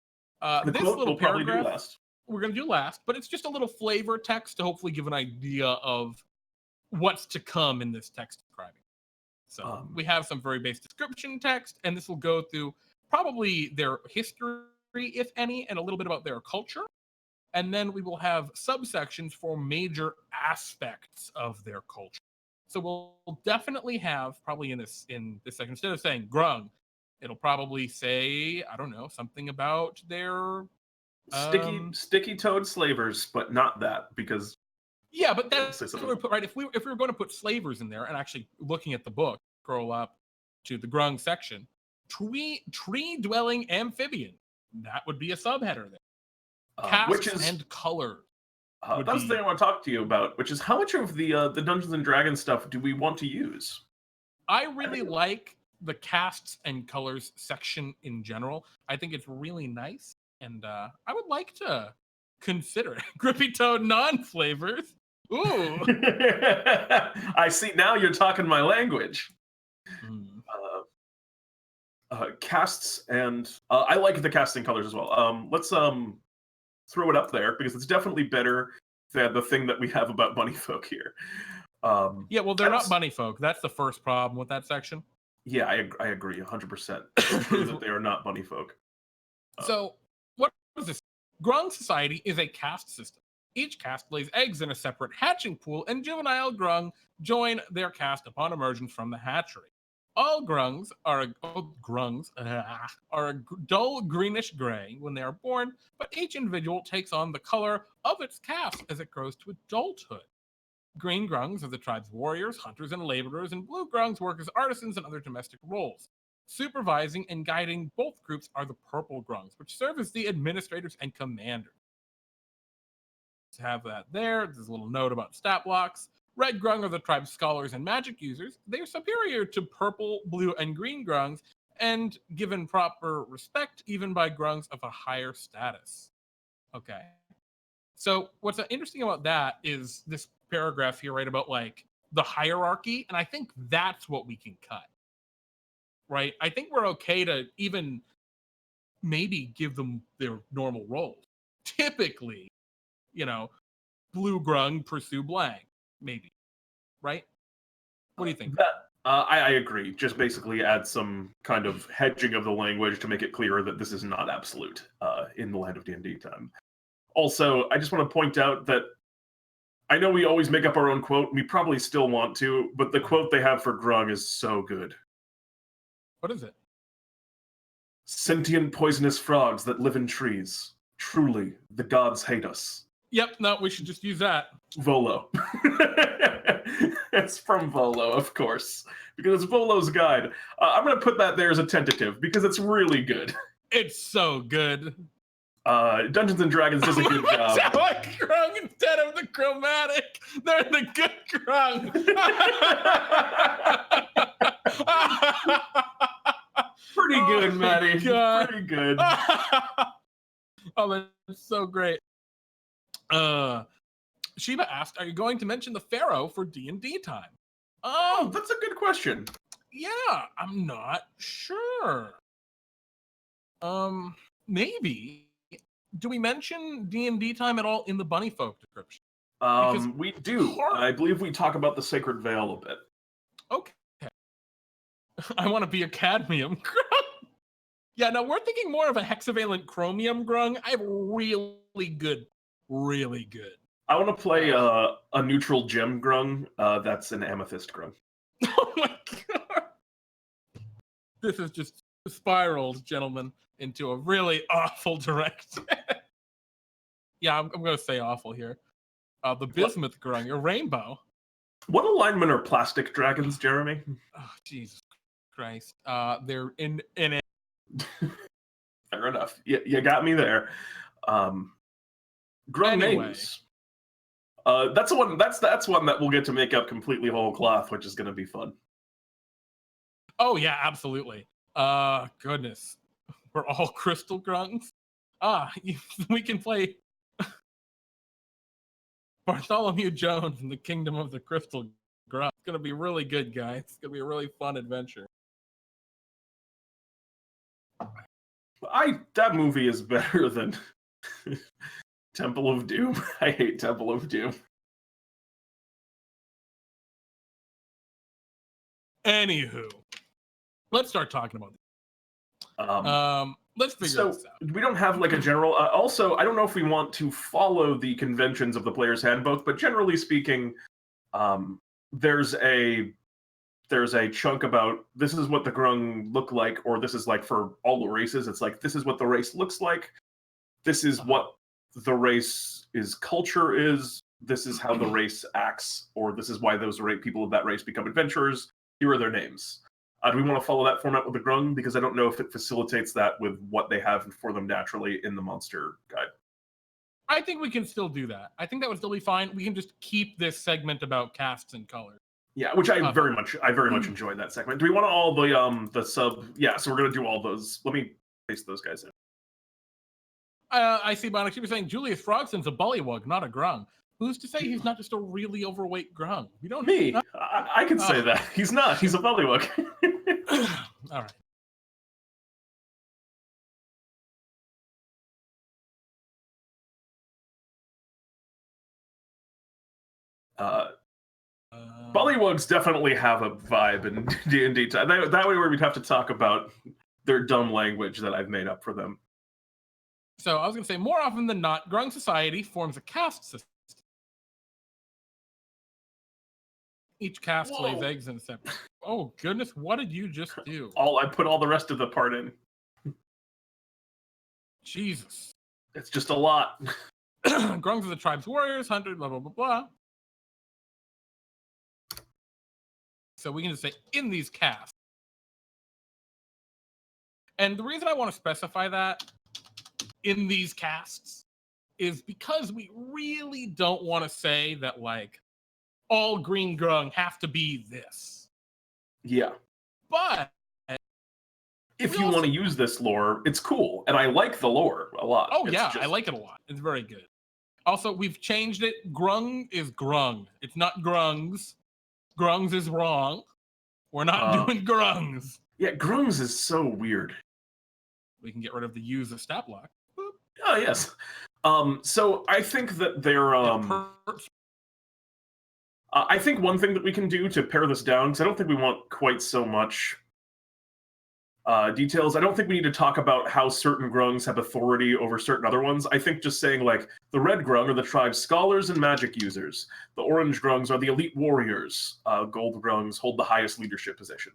The this quote little we'll probably paragraph. Do last. We're going to do last, but it's just a little flavor text to hopefully give an idea of what's to come in this text describing. So we have some very base description text, and this will go through probably their history, if any, and a little bit about their culture. And then we will have subsections for major aspects of their culture. So we'll definitely have, probably in this section, instead of saying Grung, it'll probably say, I don't know, something about their sticky toed slavers, but not that, because but that's what we put, right? If we were going to put slavers in there, and actually looking at the book, scroll up to the Grung section, tree dwelling amphibian, that would be a subheader there. Castes and color. That's the thing I want to talk to you about, which is how much of the Dungeons and Dragons stuff do we want to use? I really like the castes and colors section in general. I think it's really nice. And I would like to consider it. Grippy toed non-flavors. Ooh. I see. Now you're talking my language. Casts and I like the casting colors as well. Let's throw it up there because it's definitely better than the thing that we have about bunny folk here. Well, they're not bunny folk. That's the first problem with that section. Yeah, I agree 100%. It's true that they are not bunny folk. So what is this? Grung society is a caste system. Each caste lays eggs in a separate hatching pool, and juvenile Grung join their caste upon emergence from the hatchery. All Grungs are a dull greenish gray when they are born, but each individual takes on the color of its caste as it grows to adulthood. Green Grungs are the tribe's warriors, hunters, and laborers, and blue Grungs work as artisans and other domestic roles. Supervising and guiding both groups are the purple Grungs, which serve as the administrators and commanders. To have that there, there's a little note about stat blocks. Red Grung are the tribe's scholars and magic users. They are superior to purple, blue, and green Grungs, and given proper respect even by Grungs of a higher status. Okay. So what's interesting about that is this paragraph here, right, about like the hierarchy, and I think that's what we can cut. Right? I think we're okay to even maybe give them their normal roles. Typically, blue Grung pursue blank, maybe. Right? What do you think? I agree. Just basically add some kind of hedging of the language to make it clearer that this is not absolute in the land of D&D time. Also, I just want to point out that I know we always make up our own quote, and we probably still want to, but the quote they have for Grung is so good. What is it? Sentient poisonous frogs that live in trees. Truly, the gods hate us. Yep, no, we should just use that. Volo. It's from Volo, of course, because it's Volo's guide. I'm going to put that there as a tentative, because it's really good. It's so good. Dungeons and Dragons does a good job. Sound like Grung instead of the chromatic. They're the good Grung. Pretty good, Maddie. God. Pretty good. Oh, that's so great. Sheba asked, "Are you going to mention the Pharaoh for D&D time?" Oh, that's a good question. Yeah, I'm not sure. Maybe. Do we mention D&D time at all in the Bunny Folk description? We do. I believe we talk about the Sacred Veil a bit. Okay. I want to be a cadmium grung. Yeah, no, we're thinking more of a hexavalent chromium grung. I have really good. I want to play a neutral gem grung. That's an amethyst grung. Oh my god. This is just spiraled, gentlemen, into a really awful direction. Yeah, I'm going to say awful here. The bismuth grung, your rainbow. What alignment are plastic dragons, Jeremy? Oh, Jesus Christ. They're in it. Fair enough. You got me there. Grung names. That's one. That's one that we'll get to make up completely whole cloth, which is going to be fun. Oh yeah, absolutely. Goodness, we're all crystal grungs. We can play Bartholomew Jones in the Kingdom of the Crystal Grung. It's gonna be really good, guys. It's gonna be a really fun adventure. That movie is better than Temple of Doom. I hate Temple of Doom. Anywho, let's start talking about this. Let's figure this out. We don't have like a general. Also, I don't know if we want to follow the conventions of the Player's Handbook, but generally speaking, there's a chunk about this is what the Grung look like, or this is like for all the races. It's like this is what the race looks like. This is what the race's culture is. This is how the race acts, or this is why those people of that race become adventurers. Here are their names. Do we want to follow that format with the Grung? Because I don't know if it facilitates that with what they have for them naturally in the monster guide. I think we can still do that. I think that would still be fine. We can just keep this segment about castes and colors. Yeah, which I very much enjoyed that segment. Do we want all the sub? Yeah, so we're gonna do all those. Let me paste those guys in. I see Bionic Sheep saying Julius Frogson's a bullywug, not a Grung. Who's to say he's not just a really overweight Grung? We don't. Me, I can say that he's not. He's a bullywug. All right. Bullywugs definitely have a vibe in D&D time. That way we'd have to talk about their dumb language that I've made up for them. So I was going to say, more often than not, Grung society forms a caste system. Each caste lays eggs in a separate. Oh goodness, what did you just do? I put all the rest of the part in. Jesus. It's just a lot. Grungs are the tribe's warriors, hunters, blah, blah, blah, blah. So we can just say, in these castes. And the reason I want to specify that, in these castes, is because we really don't want to say that, like, all green grung have to be this. Yeah. But if you want to use this lore, it's cool. And I like the lore a lot. Oh, yeah, I like it a lot. It's very good. Also, we've changed it. Grung is grung. It's not grungs. Grungs is wrong. We're not doing grungs. Yeah, grungs is so weird. We can get rid of the use of stat block. Boop. Oh, yes. So I think that they're... I think one thing that we can do to pare this down, because I don't think we want quite so much details. I don't think we need to talk about how certain grungs have authority over certain other ones. I think just saying like the red grung are the tribe's scholars and magic users. The orange grungs are the elite warriors. Gold grungs hold the highest leadership position.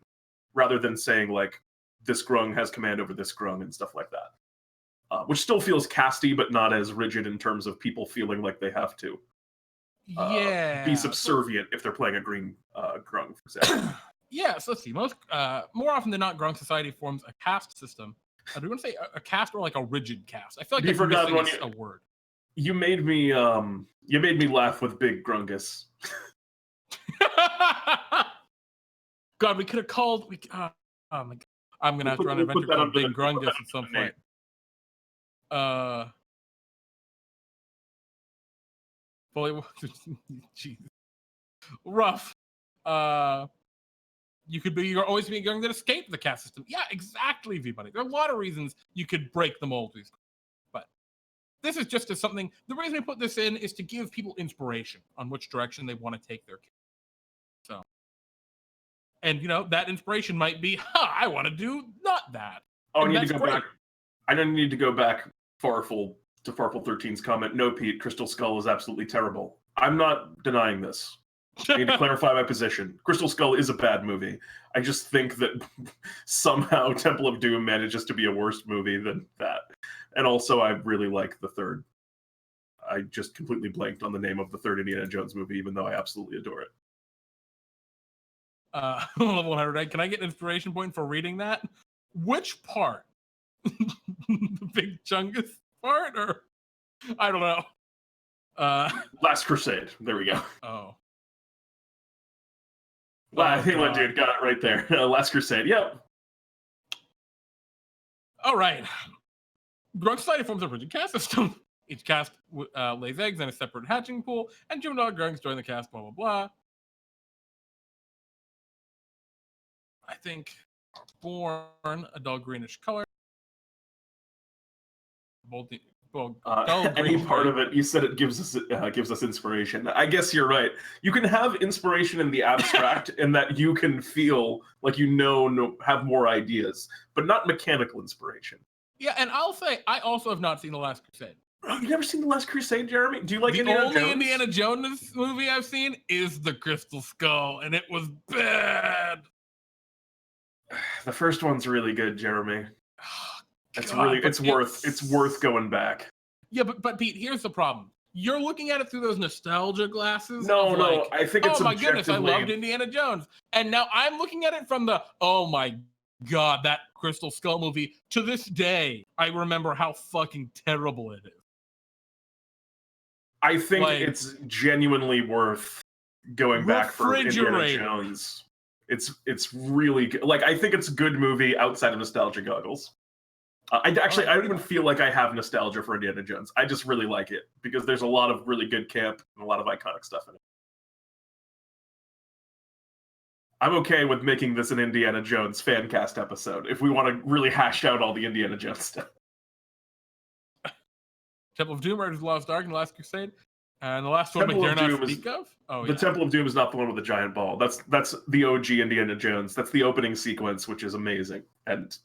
Rather than saying like this grung has command over this grung and stuff like that. Which still feels casty, but not as rigid in terms of people feeling like they have to be subservient if they're playing a green grung, for example. Yeah, so let's see. More often than not, Grung society forms a caste system. Do you want to say a caste or like a rigid caste? I feel like that's missing a word. You made me laugh with Big Grungus. God, we could have called. Oh my God. I'm gonna have to run an adventure called Big Grungus at some point. Jeez. Rough. You're always being going to escape the caste system. Yeah, exactly, everybody. There are a lot of reasons you could break the mold. But this is just something. The reason we put this in is to give people inspiration on which direction they want to take their kids. So, and that inspiration might be, I want to do not that. Oh, I need to go back. I don't need to go back Farfel to Farfel 13's comment. No, Pete, Crystal Skull is absolutely terrible. I'm not denying this. I need to clarify my position. Crystal Skull is a bad movie. I just think that somehow Temple of Doom manages to be a worse movie than that. And also, I really like the third. I just completely blanked on the name of the third Indiana Jones movie, even though I absolutely adore it. Level 100. Can I get an inspiration point for reading that? Which part? The Big Chungus part? Or I don't know. Last Crusade. There we go. Oh. Hey, dude, got it right there. Last Crusade. Yep. All right. Grung society forms a rigid caste system. Each caste lays eggs in a separate hatching pool, and juvenile grungs join the caste. Blah blah blah. I think are born a dull greenish color. Any part of it, you said it gives us inspiration. I guess you're right. You can have inspiration in the abstract, and that you can feel like have more ideas, but not mechanical inspiration. Yeah, and I'll say I also have not seen The Last Crusade. Oh, you've never seen The Last Crusade, Jeremy? Do you like Indiana Jones? The only Indiana Jones movie I've seen is The Crystal Skull, and it was bad. The first one's really good, Jeremy. It's worth going back. Yeah, but Pete, here's the problem. You're looking at it through those nostalgia glasses. No, I think it's oh my goodness, I loved Indiana Jones. And now I'm looking at it from the, oh my God, that Crystal Skull movie. To this day, I remember how fucking terrible it is. I think it's genuinely worth going back for Indiana Jones. It's really good. I think it's a good movie outside of nostalgia goggles. I don't even feel like I have nostalgia for Indiana Jones. I just really like it because there's a lot of really good camp and a lot of iconic stuff in it. I'm okay with making this an Indiana Jones fan cast episode if we want to really hash out all the Indiana Jones stuff. Temple of Doom, Raiders of the Lost Ark, and The Last Crusade. And the last one we dare not speak of? Oh, the Temple of Doom is not the one with the giant ball. That's the OG Indiana Jones. That's the opening sequence, which is amazing. And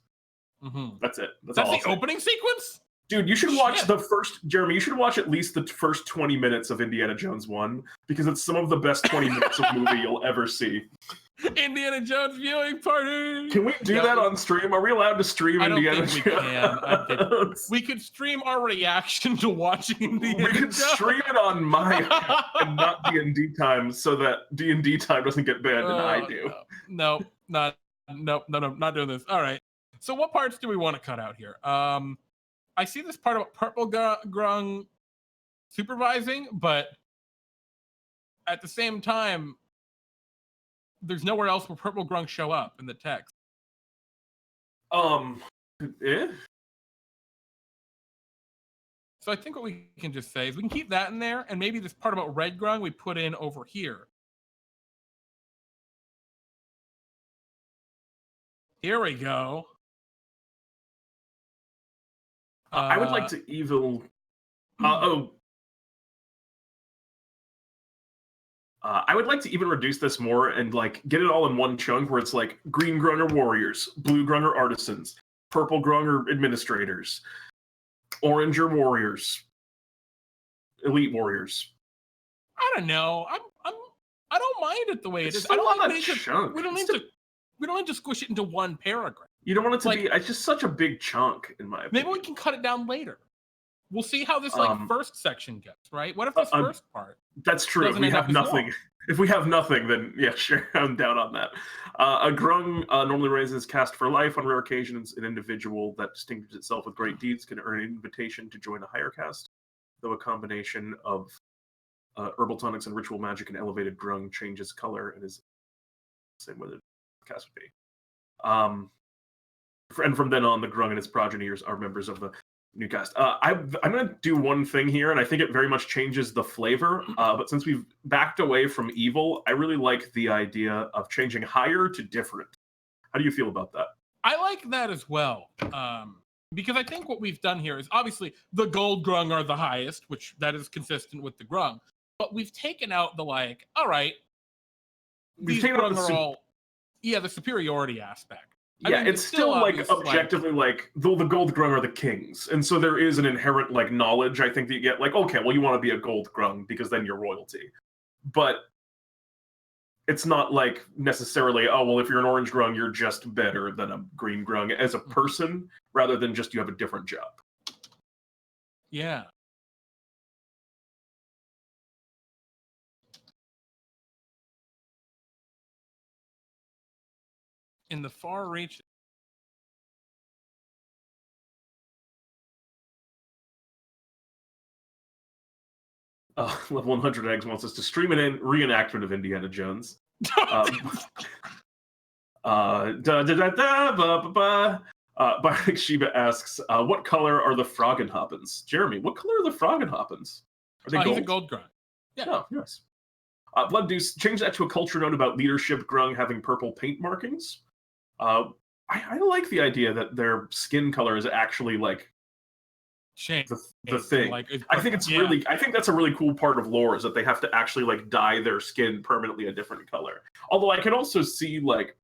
that's it. That's the opening sequence? Dude, you should watch Jeremy, you should watch at least the first 20 minutes of Indiana Jones 1, because it's some of the best 20 minutes of movie you'll ever see. Indiana Jones viewing party! Can we do that on stream? Are we allowed to stream Indiana Jones? We can. We could stream our reaction to watching Indiana Jones. We could stream it on my account and not DnDTime, so that DnDTime doesn't get banned and I do. No, not doing this. All right. So what parts do we want to cut out here? I see this part about Purple Grung supervising, but at the same time, there's nowhere else where Purple Grung show up in the text. So I think what we can just say is we can keep that in there, and maybe this part about Red Grung we put in over here. Here we go. I would like to evil. I would like to even reduce this more and like get it all in one chunk where it's like green Grung are warriors, blue Grung are artisans, purple Grung are administrators, orange are warriors, elite warriors. I don't know. I don't mind it the way it is. I Still don't on like that chunk. we don't need to squish it into one paragraph. You don't want it to Like, be. It's just such a big chunk, in my opinion. Maybe we can cut it down later. We'll see how this first section gets, right? What if this first part? That's true. If we have nothing, if we have nothing, then yeah, sure, I'm down on that. A Grung normally raises cast for life. On rare occasions, an individual that distinguishes itself with great deeds can earn an invitation to join a higher caste. Though a combination of herbal tonics and ritual magic and elevated Grung changes color and is the same way the cast would be. And from then on, the Grung and its progenitors are members of the new cast. I'm going to do one thing here, and I think it very much changes the flavor. But since we've backed away from evil, I really like the idea of changing higher to different. How do you feel about that? I like that as well. Because I think what we've done here is obviously the gold Grung are the highest, which that is consistent with the Grung. But we've taken out the like, all right, these Grung are all, the superiority aspect. Yeah, I mean, it's still like objectively like the gold Grung are the kings, and so there is an inherent like knowledge I think that you get like, okay, well you want to be a gold Grung because then you're royalty, but it's not like necessarily, oh well if you're an orange Grung you're just better than a green Grung as a person rather than just you have a different job. Yeah. In the far reaches. Level 100 Eggs wants us to stream an reenactment of Indiana Jones. Bionic Sheba asks, what color are the Froggenhappens? Jeremy, what color are the Froggenhappens? Are they gold? He's a gold Grung. Yeah. Oh, nice. Blood Deuce, change that to a culture note about leadership Grung having purple paint markings. I like the idea that their skin color is actually like the thing. Like, I think it's really, I think that's a really cool part of lore is that they have to actually like dye their skin permanently a different color. Although I can also see like,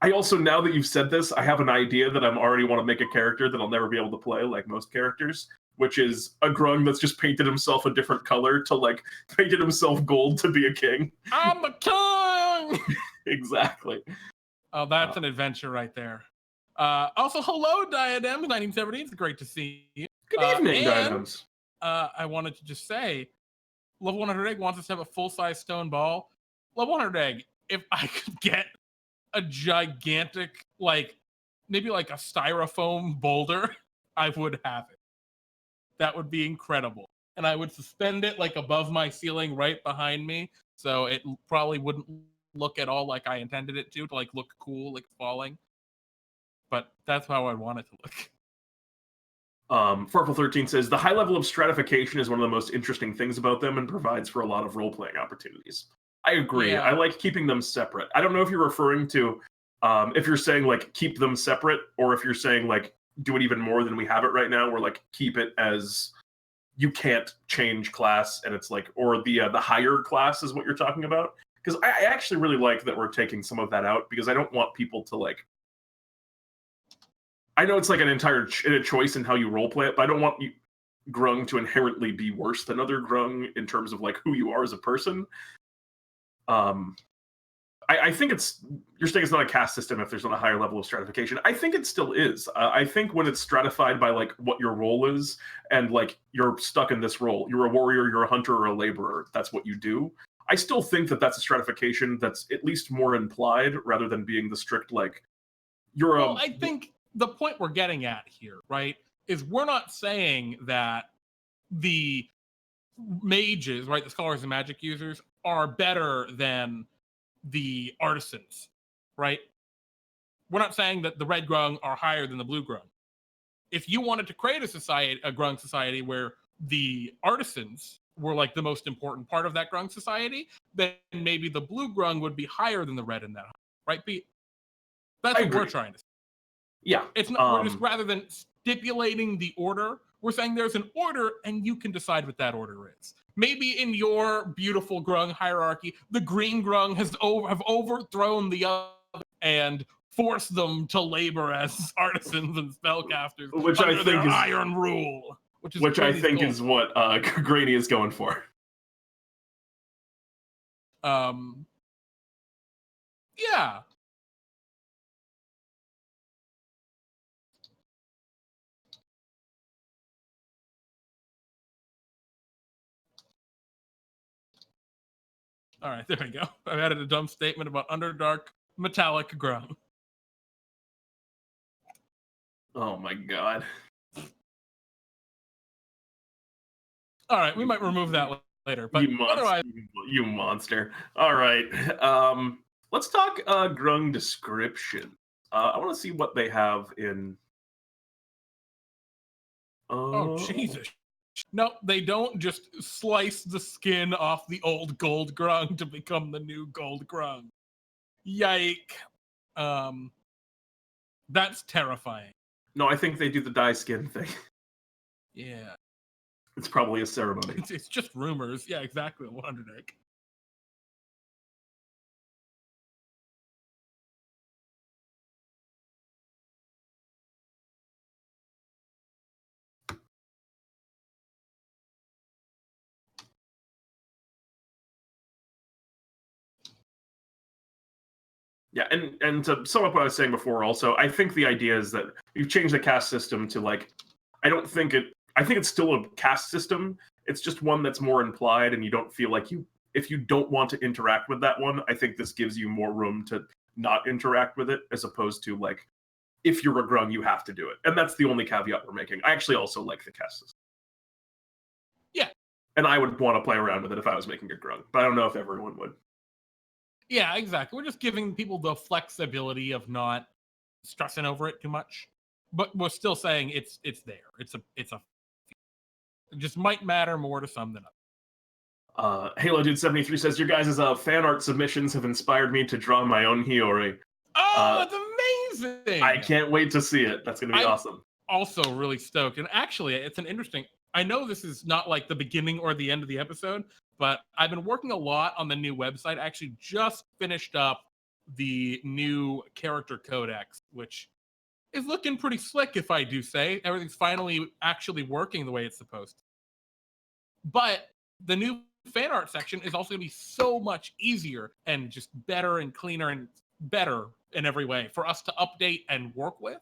I also, now that you've said this, I have an idea that I'm already want to make a character that I'll never be able to play like most characters, which is a Grung that's just painted himself a different color to like painted himself gold to be a king. I'm a king! Exactly. Oh, that's an adventure right there. Also, hello, Diadems 1970. It's great to see you. Good evening, Diadems. I wanted to just say, Level 100 Egg wants us to have a full-size stone ball. Level 100 Egg, if I could get a gigantic, like, maybe like a styrofoam boulder, I would have it. That would be incredible. And I would suspend it, like, above my ceiling right behind me, so it probably wouldn't look at all like I intended it to like look cool, like falling. But that's how I want it to look. Farfel13 says the high level of stratification is one of the most interesting things about them and provides for a lot of role-playing opportunities. I agree. Yeah. I like keeping them separate. I don't know if you're referring to if you're saying like keep them separate, or if you're saying like do it even more than we have it right now, where like keep it as you can't change class and it's like, or the higher class is what you're talking about. Because I actually really like that we're taking some of that out, because I don't want people to like. I know it's like an entire choice in how you roleplay it, but I don't want Grung to inherently be worse than other Grung in terms of like who you are as a person. I think you're saying it's not a caste system if there's not a higher level of stratification. I think it still is. I think when it's stratified by like what your role is, and like you're stuck in this role, you're a warrior, you're a hunter, or a laborer. That's what you do. I still think that that's a stratification that's at least more implied rather than being the strict like you're well, I think the point we're getting at here, right, is we're not saying that the mages, right, the scholars and magic users are better than the artisans, right? We're not saying that the red Grung are higher than the blue Grung. If you wanted to create a Grung society where the artisans were like the most important part of that Grung society, then maybe the blue Grung would be higher than the red in that, right? That's what we're trying to say. Yeah. It's not, we're just, rather than stipulating the order, We're saying there's an order, and you can decide what that order is. Maybe in your beautiful Grung hierarchy, the green Grung have overthrown the other and forced them to labor as artisans and spellcasters which I think their is iron rule. Which I think is what Granny is going for. Yeah. All right, there we go. I've added a dumb statement about Underdark metallic Grung. Oh my god. All right, we might remove that later, but otherwise, you monster. All right, let's talk Grung description. I want to see what they have in. Oh Jesus! No, they don't just slice the skin off the old gold Grung to become the new gold Grung. Yike! That's terrifying. No, I think they do the dye skin thing. Yeah. It's probably a ceremony. It's just rumors. Yeah, exactly. Wonderdick. Yeah, and to sum up what I was saying before, also, I think the idea is that we've changed the caste system to like, I think it's still a caste system. It's just one that's more implied, and you don't feel like if you don't want to interact with that one, I think this gives you more room to not interact with it, as opposed to like, if you're a Grung, you have to do it. And that's the only caveat we're making. I actually also like the caste system. Yeah. And I would want to play around with it if I was making a Grung, but I don't know if everyone would. Yeah, exactly. We're just giving people the flexibility of not stressing over it too much, but we're still saying it's there. It just might matter more to some than others. Halo Dude 73 says your guys' fan art submissions have inspired me to draw my own Hiyori. Oh, that's amazing! I can't wait to see it. That's going to be awesome. Also, really stoked. And actually, it's an interesting. I know this is not like the beginning or the end of the episode, but I've been working a lot on the new website. I actually just finished up the new character codex, which is looking pretty slick, if I do say. Everything's finally actually working the way it's supposed to. But the new fan art section is also going to be so much easier and just better and cleaner and better in every way for us to update and work with.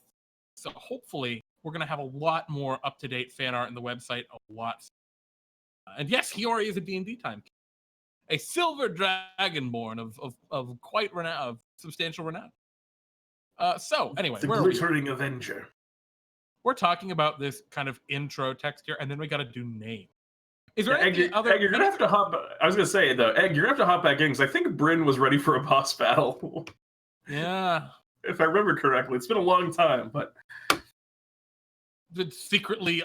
So hopefully we're going to have a lot more up-to-date fan art in the website a lot. And yes, Hiyori is a DnDTime, a silver dragonborn of quite renown, of substantial renown. So anyway, the glittering Avenger. We're talking about this kind of intro text here, and then we got to do name. Is there Egg, you're gonna have to hop. I was gonna say though, Egg, you're gonna have to hop back in because I think Bryn was ready for a boss battle. Yeah, if I remember correctly, it's been a long time, but been secretly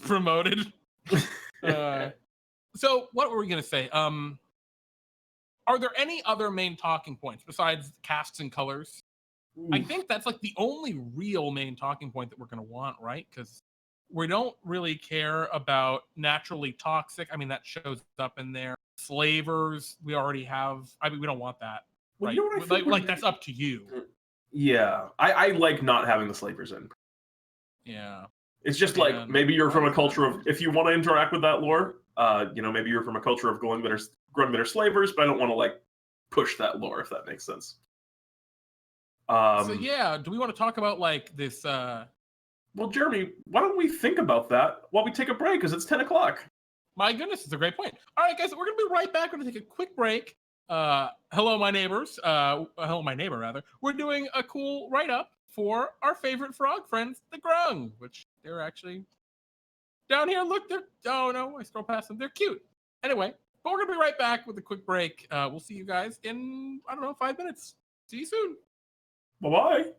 promoted. So what were we gonna say? Are there any other main talking points besides casts and colors? Oof. I think that's like the only real main talking point that we're gonna want, right? Because we don't really care about naturally toxic. I mean, that shows up in there. Slavers, we already have. I mean, we don't want that. Well, right? You know what like that's up to you. Yeah, I like not having the slavers in. Yeah. It's just like maybe you're from a culture of, if you want to interact with that lore, maybe you're from a culture of Grung that are slavers, but I don't want to like push that lore, if that makes sense. So yeah, do we want to talk about like this? Well, Jeremy, why don't we think about that while we take a break? Because it's 10 o'clock. My goodness, it's a great point. All right, guys, we're gonna be right back. We're gonna take a quick break. Hello, my neighbors. Hello, my neighbor, rather. We're doing a cool write-up for our favorite frog friends, the Grung, which they're actually down here. Look, oh no, I scroll past them. They're cute. Anyway, but we're gonna be right back with a quick break. We'll see you guys in, 5 minutes. See you soon. Bye-bye.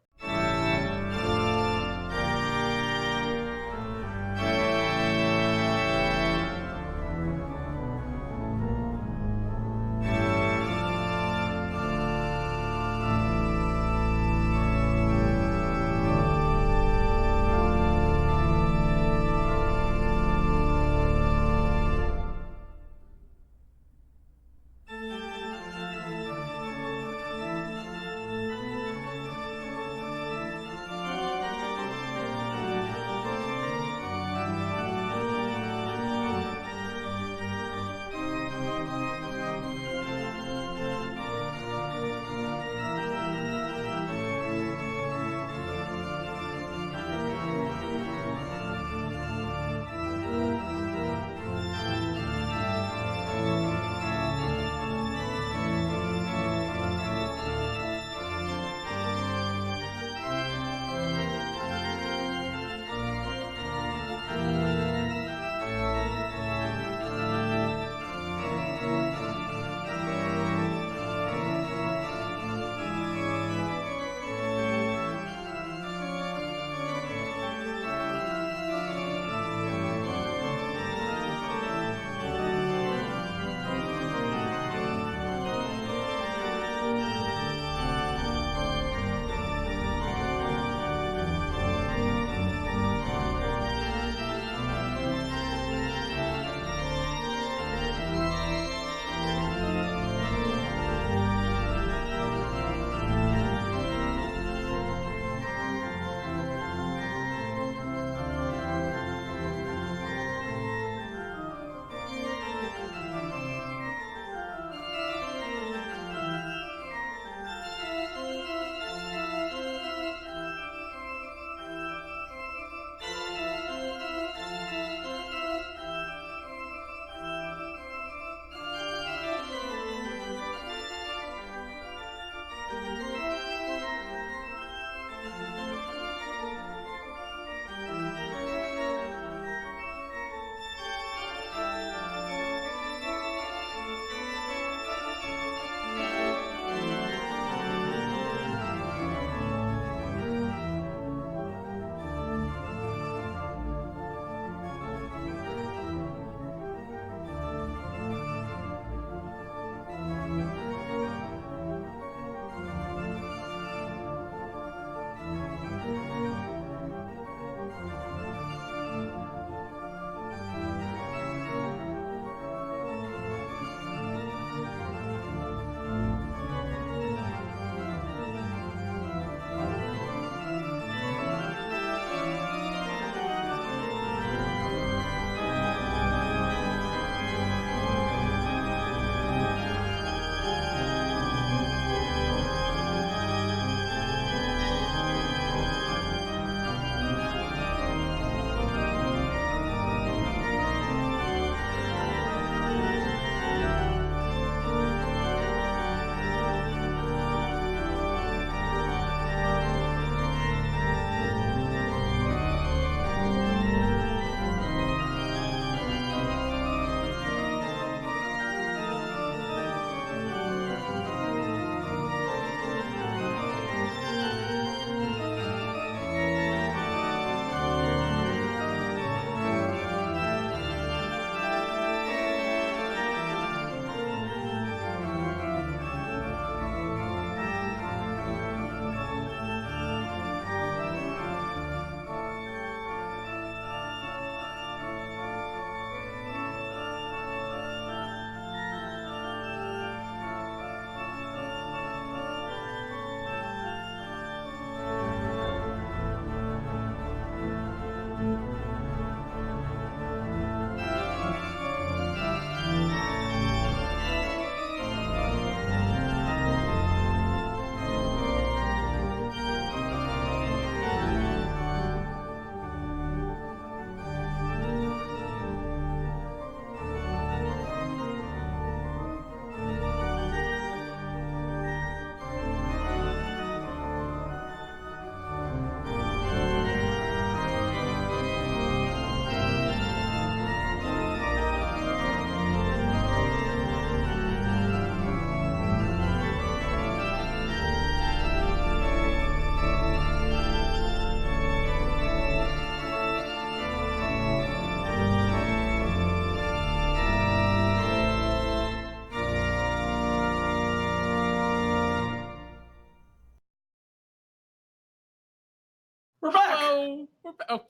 We're back. Oh,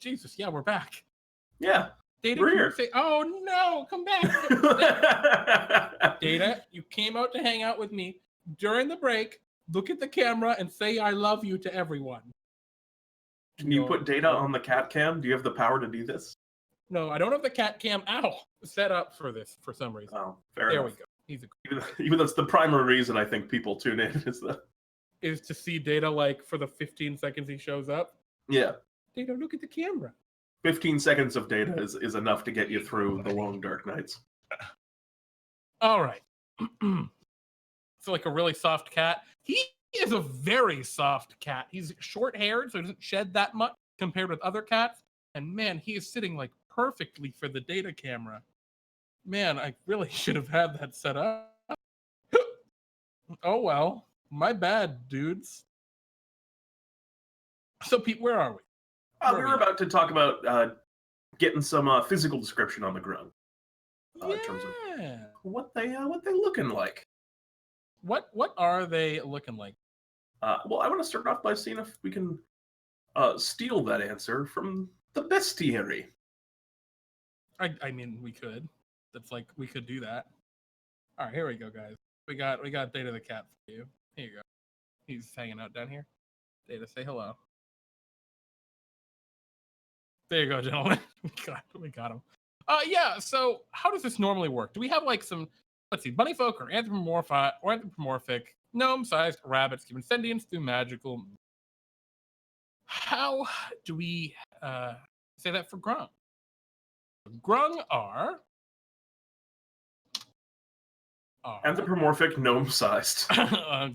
Jesus. Yeah, we're back. Yeah. Data, We're can here. you say, oh no, come back. Data, you came out to hang out with me during the break. Look at the camera and say I love you to everyone. Can you put Data on the cat cam? Do you have the power to do this? No, I don't have the cat cam set up for this for some reason. Oh, fair there enough. we go. He's even that's the primary reason I think people tune in is to see Data like for the 15 seconds he shows up. Yeah. Data, look at the camera. 15 seconds of Data is enough to get you through the long dark nights. All right. So like a really soft cat. He is a very soft cat. He's short-haired, so he doesn't shed that much compared with other cats. And man, he is sitting like perfectly for the Data camera. Man, I really should have had that set up. Oh well, my bad, dudes. So Pete, where are we? We were about to talk about getting some physical description on the Grung. In terms of what they looking like. What are they looking like? Well, I want to start off by seeing if we can steal that answer from the bestiary. I mean, we could. That's like we could do that. All right, here we go, guys. We got Data the cat for you. Here you go. He's hanging out down here. Data, say hello. There you go, gentlemen. we got him. Yeah. So how does this normally work? Do we have like some? Let's see, bunny folk or anthropomorphic gnome-sized rabbits given sentience through magical. How do we say that for Grung? Grung are anthropomorphic gnome-sized.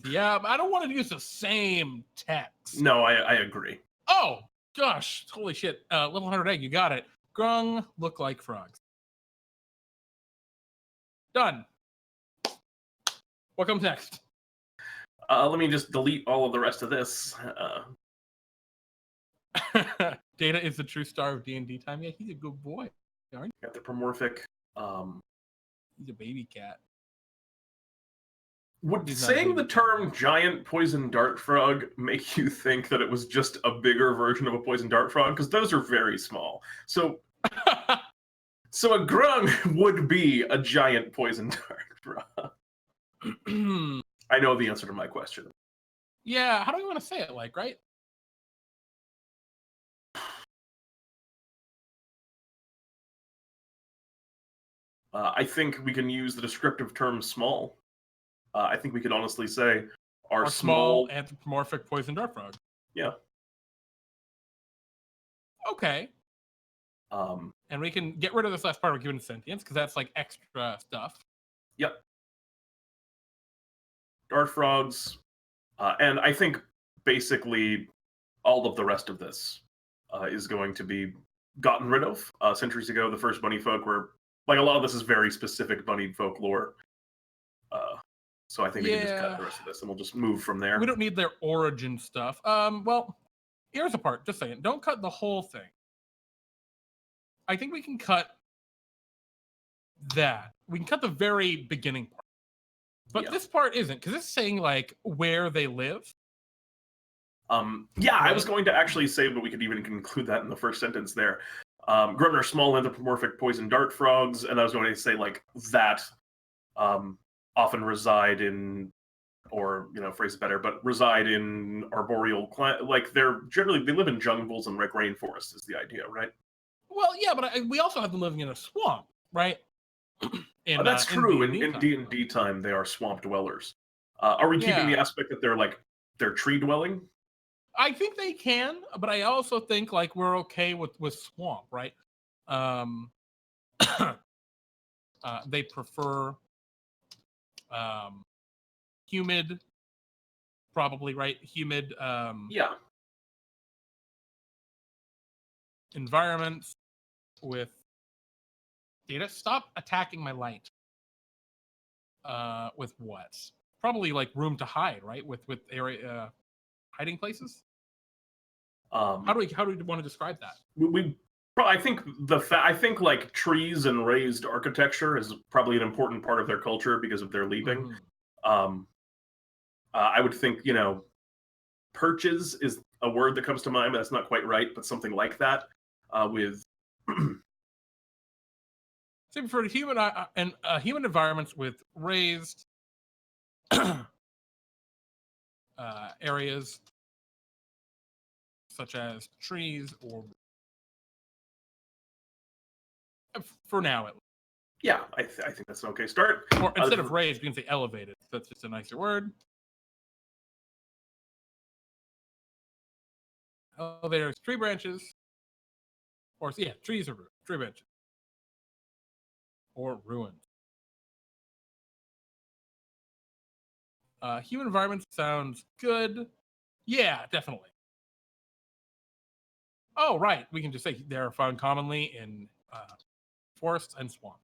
Yeah, but I don't want to use the same text. No, I agree. Oh gosh, holy shit! Little 100 egg, you got it. Grung look like frogs. Done. What comes next? Let me just delete all of the rest of this. Data is the true star of DnDTime. Yeah, he's a good boy. Anthropomorphic. He's a baby cat. Would saying the term giant poison dart frog make you think that it was just a bigger version of a poison dart frog? Because those are very small. So a Grung would be a giant poison dart frog. I know the answer to my question. Yeah, how do we want to say it, like, right? I think we can use the descriptive term small. I think we could honestly say our small anthropomorphic poison dart frog. Yeah. Okay. And we can get rid of this last part of given sentience because that's like extra stuff. Yep. Dart frogs, and I think basically all of the rest of this is going to be gotten rid of. Centuries ago, the first bunny folk were like a lot of this is very specific bunny folklore. So I think we can just cut the rest of this and we'll just move from there. We don't need their origin stuff. Well, here's a part. Just saying, don't cut the whole thing. I think we can cut that. We can cut the very beginning part. But this part isn't, because it's saying like where they live. Yeah, I was going to actually say, but we could even include that in the first sentence there. Grung are small anthropomorphic poison dart frogs, and I was going to say like that often reside in, or phrase it better, but reside in arboreal like they live in jungles and like rainforests is the idea, right? Well, yeah, but we also have them living in a swamp, right? That's true. In DnDTime, they are swamp dwellers. Are we keeping the aspect that they're tree dwelling? I think they can, but I also think like we're okay with swamp, right? They prefer humid, probably, right? Humid environments with Data. Stop attacking my light. With what? Probably like room to hide, right? With area hiding places. How do we want to describe that? I think like trees and raised architecture is probably an important part of their culture because of their leaping. I would think perches is a word that comes to mind, but that's not quite right, but something like that with... So for human and human environments with raised areas such as trees or for now at least. Yeah, I think that's an okay start. Or instead of raised, you can say elevated. That's just a nicer word. Elevators, tree branches, or yeah, trees or tree branches, or ruins. Human environment sounds good. Yeah, definitely. Oh, right. We can just say they're found commonly in forests and swamps.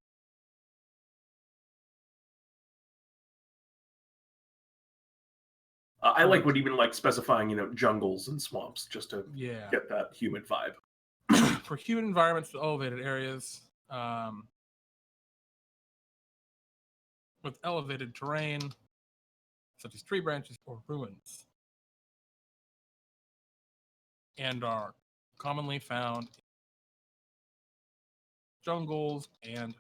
I like what even like specifying, jungles and swamps just to get that humid vibe. For human environments to elevated areas with elevated terrain, such as tree branches or ruins, and are commonly found in jungles and...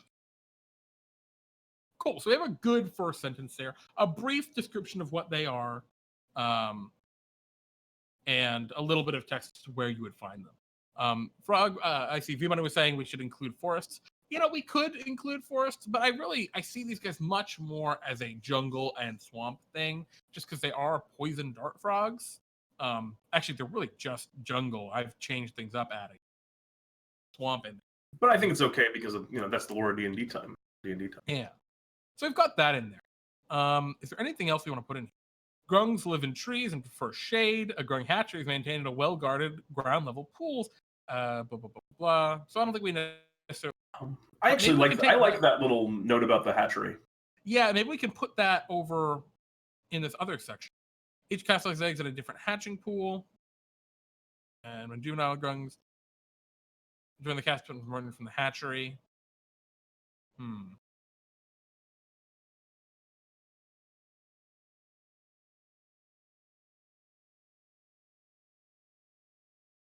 Cool. So we have a good first sentence there, a brief description of what they are, and a little bit of text to where you would find them. Frog, I see V-Money was saying we should include forests. We could include forests, but I see these guys much more as a jungle and swamp thing, just because they are poison dart frogs. Actually, they're really just jungle. I've changed things up adding swamp in. But I think it's okay because of, that's the lore of D&D time. D&D time. Yeah. So we've got that in there. Is there anything else we want to put in? Grungs live in trees and prefer shade. A grung hatchery is maintained in a well-guarded ground-level pools. Blah, blah, blah, blah. So I don't think we necessarily... I actually like that little note about the hatchery. Yeah, maybe we can put that over in this other section. Each cast lays eggs at a different hatching pool. And when juvenile grungs join the cast from the hatchery.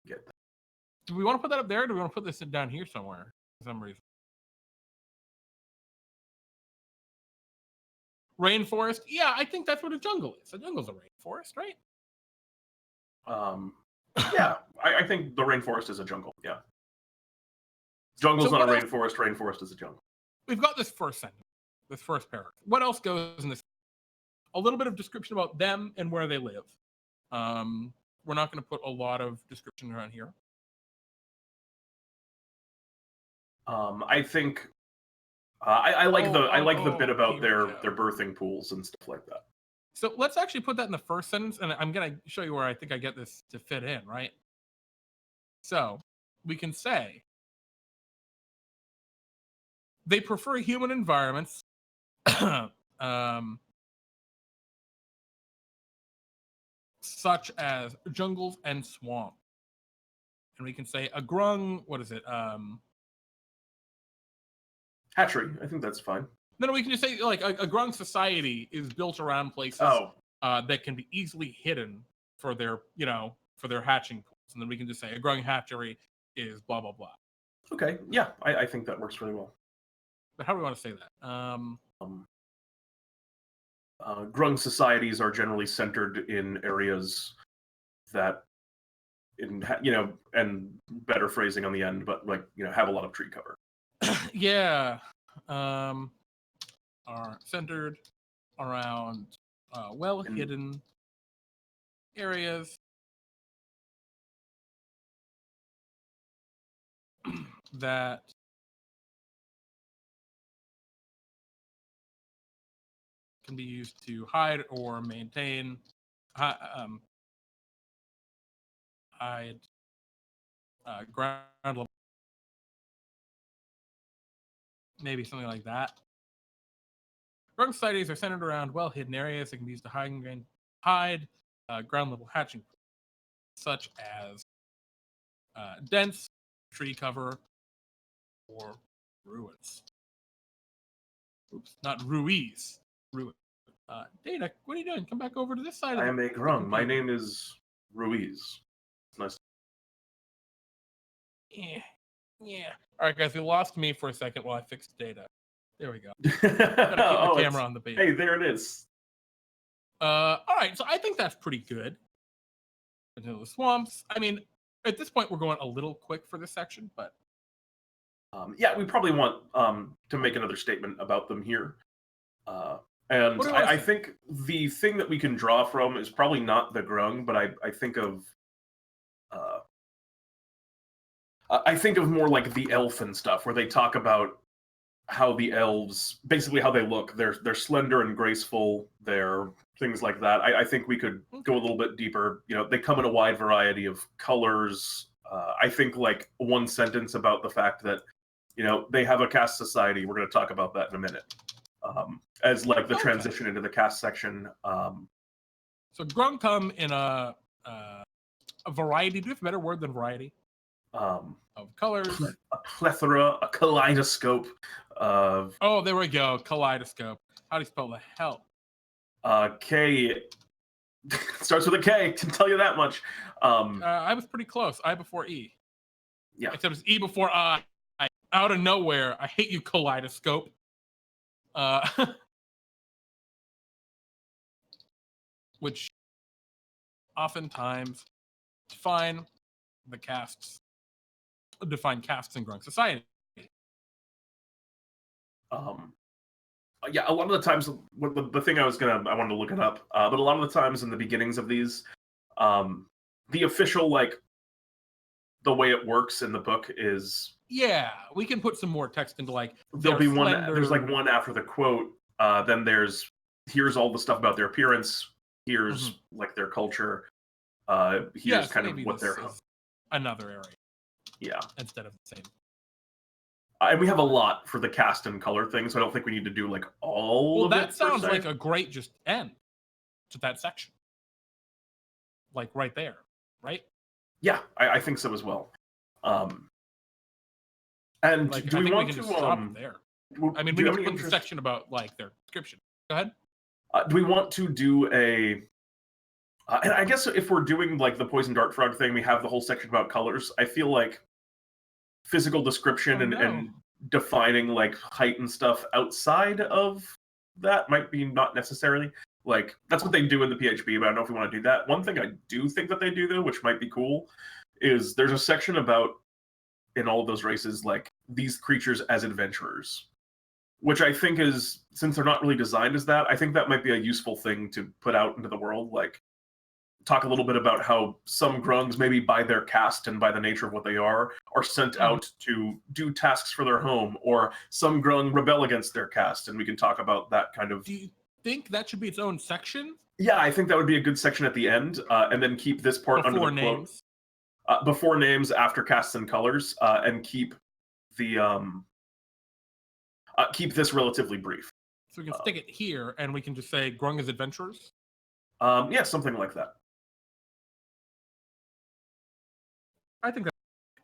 Get that. Do we want to put that up there, or do we want to put this down here somewhere for some reason? Rainforest? Yeah, I think that's what a jungle is. A jungle's a rainforest, right? Yeah, I think the rainforest is a jungle. Yeah. Jungle's not a rainforest. Rainforest is a jungle. We've got this first sentence, this first paragraph. What else goes in this? A little bit of description about them and where they live. We're not going to put a lot of description around here. I think I like the bit about their birthing pools and stuff like that. So let's actually put that in the first sentence, and I'm going to show you where I think I get this to fit in, right? So we can say they prefer human environments such as jungles and swamp. And we can say a grung, what is it? Hatchery. I think that's fine. No, we can just say like a grung society is built around places that can be easily hidden for their, for their hatching pools. And then we can just say a grung hatchery is blah, blah, blah. Okay. Yeah, I think that works really well. But how do we want to say that? Grung societies are generally centered in areas that, and better phrasing on the end, but have a lot of tree cover. Yeah. Are centered around well-hidden areas that can be used to hide or maintain ground level, maybe something like that. Grung societies are centered around well-hidden areas that can be used to hide ground level hatching, such as dense tree cover or ruins. Oops, not ruiz. Ruin. Data, what are you doing? Come back over to this side. I am a grung. My name is Ruiz. nice. Yeah. All right, guys, you lost me for a second while I fixed data. There we go. Gotta keep the camera on the baby. Hey, there it is. All right, so I think that's pretty good. Into the swamps. I mean, at this point, we're going a little quick for this section, but yeah, we probably want to make another statement about them here. And I think the thing that we can draw from is probably not the Grung, but I think of more like the elfin stuff, where they talk about how the elves, basically how they look. They're slender and graceful. They're things like that. I think we could go a little bit deeper. You know, they come in a wide variety of colors. I think like one sentence about the fact that, you know, they have a caste society. We're going to talk about that in a minute. As like the transition into the caste section. So Grung come in a variety. Do you have a better word than variety? Of colors. A plethora, a kaleidoscope of... Oh, there we go. Kaleidoscope. How do you spell the hell? K... starts with a K, can tell you that much. I was pretty close. I before E. Yeah. Except it's E before I. Out of nowhere, I hate you, kaleidoscope. Which oftentimes define castes in Grung society. Yeah, a lot of the times, the thing I wanted to look it up, but a lot of the times in the beginnings of these, the official, like, the way it works in the book is... Yeah, we can put some more text into, like, there'll be there's like one after the quote, then here's all the stuff about their appearance, here's like their culture, here's kind of what they're... Another area. Yeah. Instead of the same. And we have a lot for the cast and color thing, so I don't think we need to do like all of it. Well, that sounds like a great just end to that section. Like right there, right? Yeah, I think so as well. And like, do we want to stop there? I mean, we need to put the section about like their description. Go ahead. Do we want to do a... and I guess if we're doing like the poison dart frog thing, we have the whole section about colors. I feel like physical description and defining like height and stuff outside of that might be not necessarily... Like, that's what they do in the PHP, but I don't know if we want to do that. One thing I do think that they do, though, which might be cool, is there's a section about, in all of those races, like, these creatures as adventurers. Which I think is, since they're not really designed as that, I think that might be a useful thing to put out into the world. Like, talk a little bit about how some Grungs, maybe by their caste and by the nature of what they are sent out to do tasks for their home, or some Grung rebel against their caste, and we can talk about that kind of... think that should be its own section? Yeah, I think that would be a good section at the end, and then keep this part under the names. Quote. Before names, after casts and colors, and keep the keep this relatively brief. So we can stick it here, and we can just say Grung is adventurers? Yeah, something like that. I think that,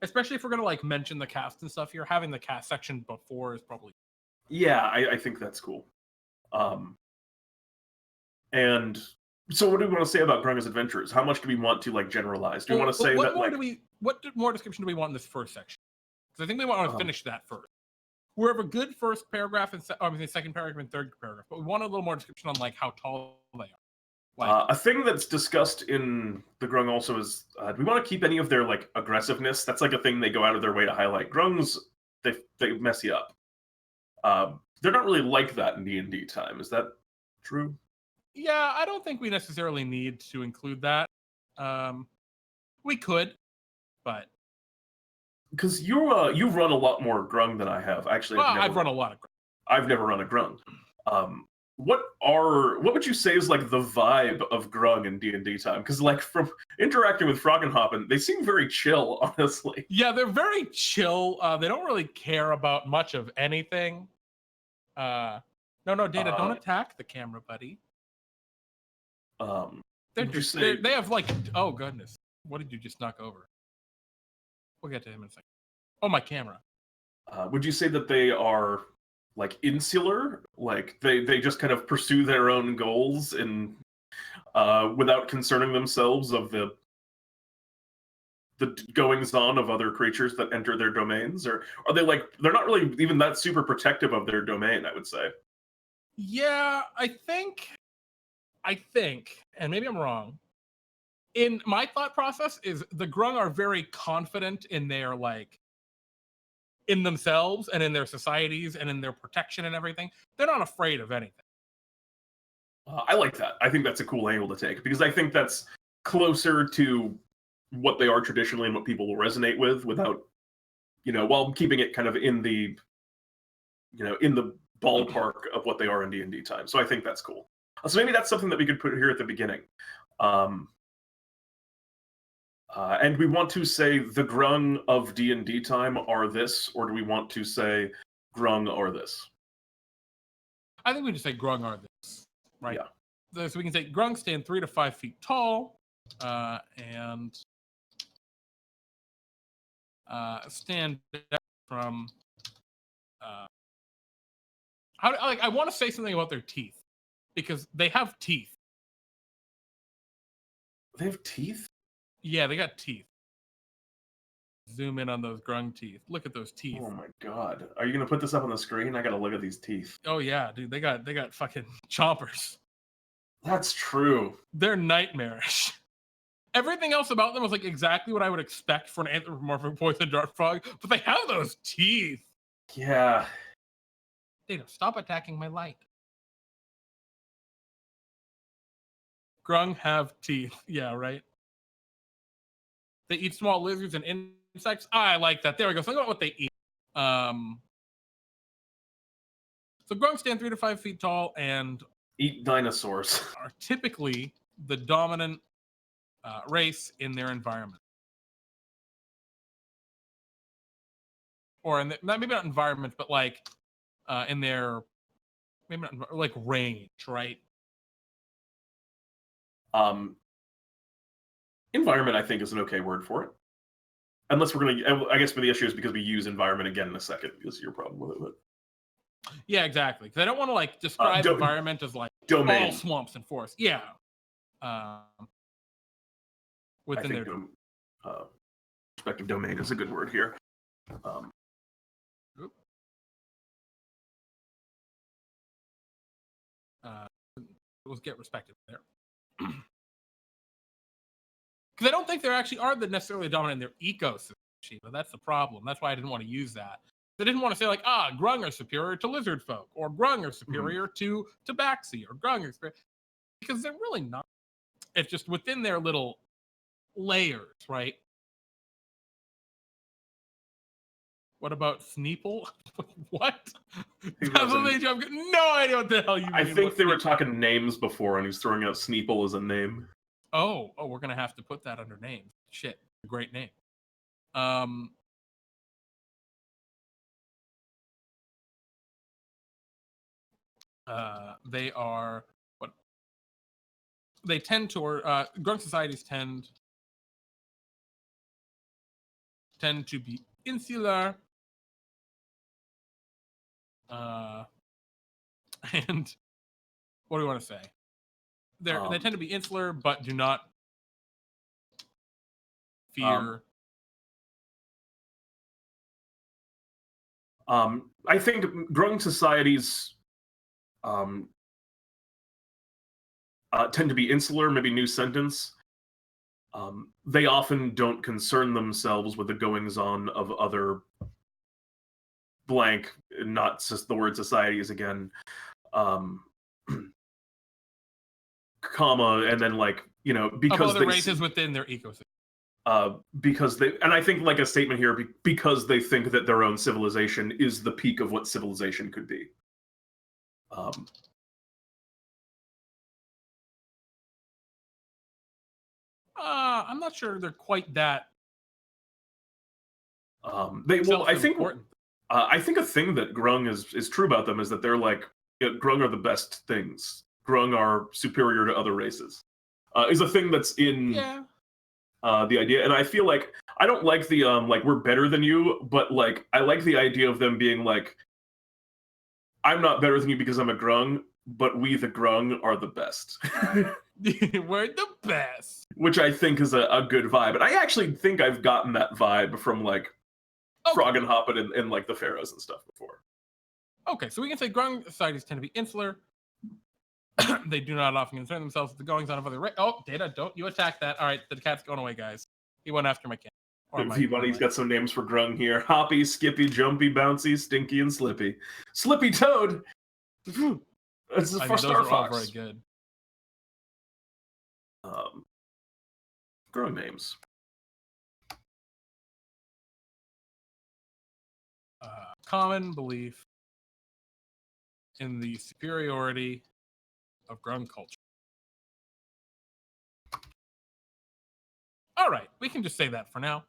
especially if we're going to like mention the cast and stuff here, having the cast section before is probably... Yeah, I think that's cool. And so what do we want to say about Grung as adventurers? How much do we want to like generalize? Do we want to say that what more description do we want in this first section? Because I think we want to finish that first. We have a good first paragraph and second paragraph and third paragraph, but we want a little more description on like how tall they are. Like, a thing that's discussed in the Grung also is, do we want to keep any of their like aggressiveness? That's like a thing they go out of their way to highlight. Grungs, they mess you up. They're not really like that in DnDTime. Is that true? Yeah, I don't think we necessarily need to include that. We could, but because you've run a lot more Grung than I have. Actually, I've run a lot of Grung. I've never run a Grung. What would you say is like the vibe of Grung in DnDTime? Because like from interacting with Froggenhoppen, they seem very chill, honestly. Yeah, they're very chill. They don't really care about much of anything. No, Data, don't attack the camera, buddy. They have like, oh goodness, what did you just knock over? We'll get to him in a second. Oh, my camera. Would you say that they are like insular? Like they just kind of pursue their own goals and without concerning themselves of the the goings on of other creatures that enter their domains, or are they like they're not really even that super protective of their domain? I would say. Yeah, I think, and maybe I'm wrong. In my thought process, is the Grung are very confident in their like in themselves and in their societies and in their protection and everything. They're not afraid of anything. I like that. I think that's a cool angle to take because I think that's closer to what they are traditionally and what people will resonate with without, while keeping it kind of in the, in the ballpark of what they are in D&D time. So I think that's cool. So maybe that's something that we could put here at the beginning. And we want to say the Grung of D&D time are this, or do we want to say Grung are this? I think we just say Grung are this, right? Yeah. So we can say Grung stand 3 to 5 feet tall, and stand from. I want to say something about their teeth because they have teeth. They have teeth? Yeah, they got teeth. Zoom in on those Grung teeth. Look at those teeth. Oh my god. Are you gonna put this up on the screen? I gotta look at these teeth. Oh yeah, dude. They got fucking chompers. That's true. They're nightmarish. Everything else about them was like exactly what I would expect for an anthropomorphic poison dart frog, but they have those teeth. Yeah. They don't stop attacking my light. Grung have teeth. Yeah, right. They eat small lizards and insects. I like that. There we go. Think about what they eat. So Grung stand 3 to 5 feet tall and eat dinosaurs. Are typically the dominant race in their environment, or in maybe not environment, but like in their maybe not like range, right? Environment, I think, is an okay word for it. Unless we're gonna, I guess, the issue is because we use environment again in a second because of your problem with it. But... Yeah, exactly. Because I don't want to like describe environment as like domain. All swamps and forests. Yeah. Within their respective domain is a good word here. Let's get respected there. Because I don't think there actually are necessarily dominant in their ecosystem, but that's the problem. That's why I didn't want to use that. I didn't want to say like, Grung are superior to lizard folk, or Grung are superior to Tabaxi, or Grung are superior, because they're really not. It's just within their little layers, right? What about Sneeple? What? I've got no idea what the hell you mean. I think they were talking names before, and he's throwing out Sneeple as a name. Oh, we're gonna have to put that under names. Shit, great name. They are what? They tend to, Grung societies tend to be insular, and what do we want to say? They tend to be insular, but do not fear. I think Grung societies tend to be insular, maybe new sentence. They often don't concern themselves with the goings-on of other blank, not just the word societies again, comma, and then because of other races within their ecosystem. Because they, and I think like a statement here, because they think that their own civilization is the peak of what civilization could be. I'm not sure they're quite that. I think a thing that Grung is true about them is that they're like, Grung are the best things. Grung are superior to other races. Is a thing that's in the idea, and I feel like I don't like the like we're better than you, but like I like the idea of them being like, I'm not better than you because I'm a Grung. but we the Grung are the best. We're the best. Which I think is a good vibe. And I actually think I've gotten that vibe from like Frog and Hoppin' and like the Pharaohs and stuff before. Okay, so we can say Grung societies tend to be insular. They do not often concern themselves with the goings on of other Data, don't you attack that. All right, the cat's going away, guys. He went after my cat. V-Money's got some names for Grung here. Hoppy, Skippy, Jumpy, Bouncy, Stinky, and Slippy. Slippy Toad! That's those for Star are Fox. all very good. Grung names. Common belief in the superiority of Grung culture. All right, we can just say that for now.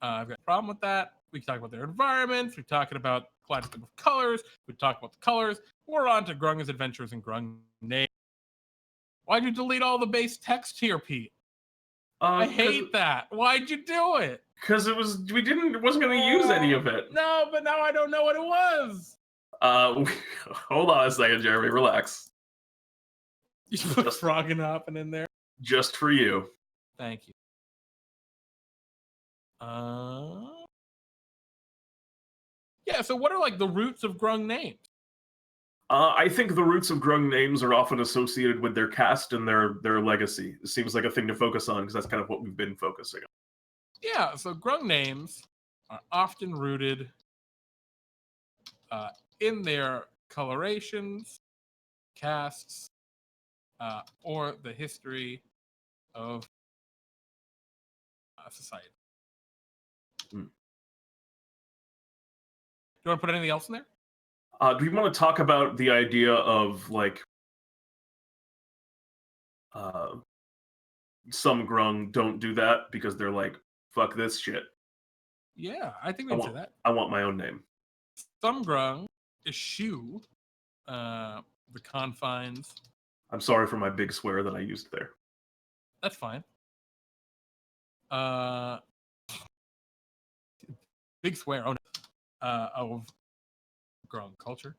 I've got a problem with that. We can talk about their environments. We're talking about kaleidoscope of colors. We talk about the colors. We're on to Grung's adventures and Grung names. Why'd you delete all the base text here, Pete? I hate that. Why'd you do it? Because it wasn't going to use any of it. No, but now I don't know what it was. Hold on a second, Jeremy. Relax. You put Frog and Hoppin' in there. Just for you. Thank you. Yeah, so what are like the roots of Grung names? I think the roots of Grung names are often associated with their caste and their legacy. It seems like a thing to focus on because that's kind of what we've been focusing on. Yeah, so Grung names are often rooted in their colorations, castes, or the history of society. Do you want to put anything else in there? Do we want to talk about the idea of like some Grung don't do that because they're like, fuck this shit. Yeah, I think we can say that. I want my own name. Some Grung eschew the confines. I'm sorry for my big swear that I used there. That's fine. Big swear. Oh no. Of Grung culture.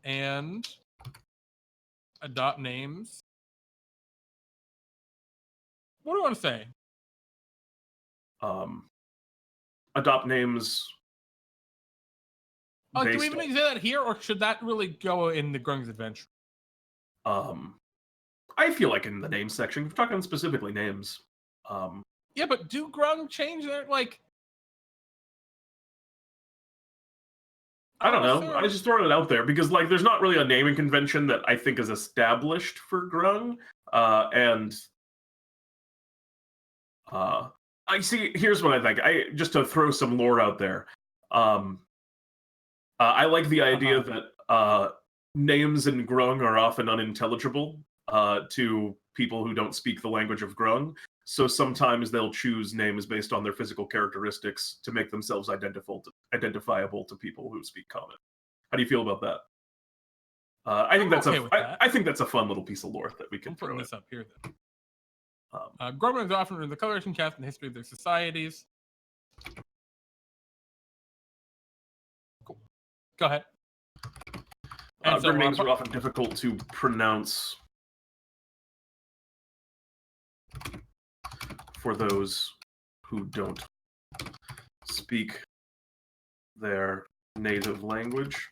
And adopt names. What do you want to say? Adopt names. Do we even need to say that here, or should that really go in the Grung's adventure? I feel like in the name section, we're talking specifically names. Yeah, but do Grung change their like? I don't know. I was just throwing it out there because like there's not really a naming convention that I think is established for Grung. I see. Here's what I think. Just to throw some lore out there. I like the idea that names in Grung are often unintelligible to people who don't speak the language of Grung. So sometimes they'll choose names based on their physical characteristics to make themselves identifiable to people who speak Common. How do you feel about that? I think I think that's a fun little piece of lore that we can throw in. This up here then. Grung is often in the coloration cast and history of their societies. Cool. Go ahead. Grung names are often difficult to pronounce for those who don't speak their native language.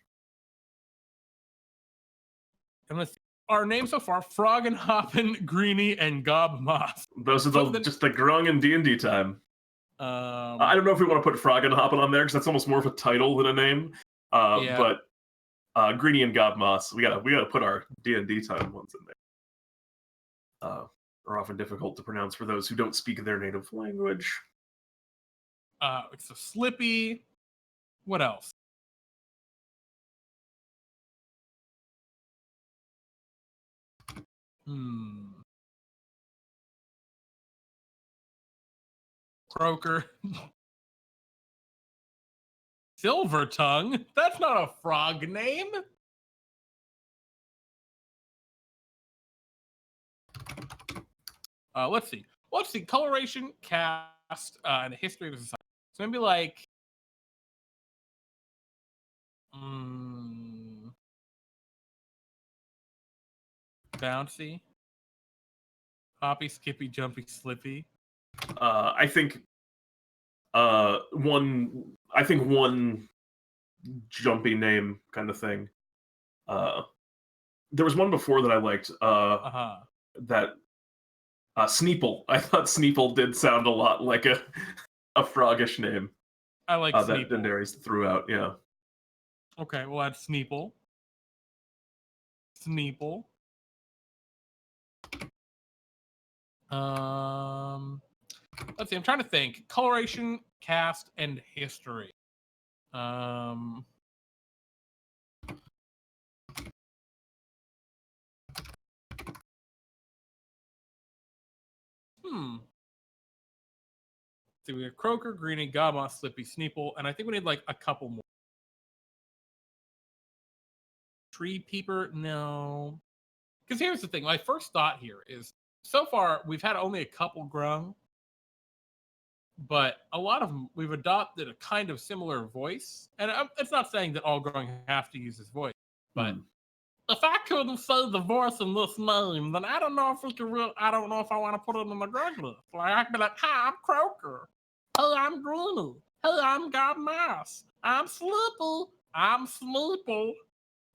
Our names so far: Frog and Hoppin', Greenie, and Gob Moss. Those are just the Grung and D&D time. I don't know if we want to put Frog and Hoppin' on there because that's almost more of a title than a name. But Greenie and Gob Moss, we gotta put our D&D time ones in there. Are often difficult to pronounce for those who don't speak their native language. So Slippy. What else? Croaker. Silver Tongue? That's not a frog name. Let's see. Coloration, cast, and the history of the society. So maybe like bouncy. Hoppy, skippy, jumpy, slippy. I think one jumpy name kind of thing. There was one before that I liked. That Sneeple. I thought Sneeple did sound a lot like a froggish name. I like that Darius threw out. Yeah. Okay, we'll add Sneeple. Sneeple. Let's see. I'm trying to think. Coloration, cast, and history. See, we have Croaker, Greenie, Gama, Slippy, Sneeple, and I think we need like a couple more. Tree Peeper, no. Because here's the thing. My first thought here is, so far we've had only a couple Grung, but a lot of them we've adopted a kind of similar voice. And it's not saying that all Grung have to use his voice, but if I couldn't say the voice in this name, then I don't know if we could I don't know if I want to put it in the Grung list. Like I could be like, hi, I'm Croaker. Hey, I'm Greenie. Hey, I'm Godmouse. I'm Slippy. I'm Sneeple.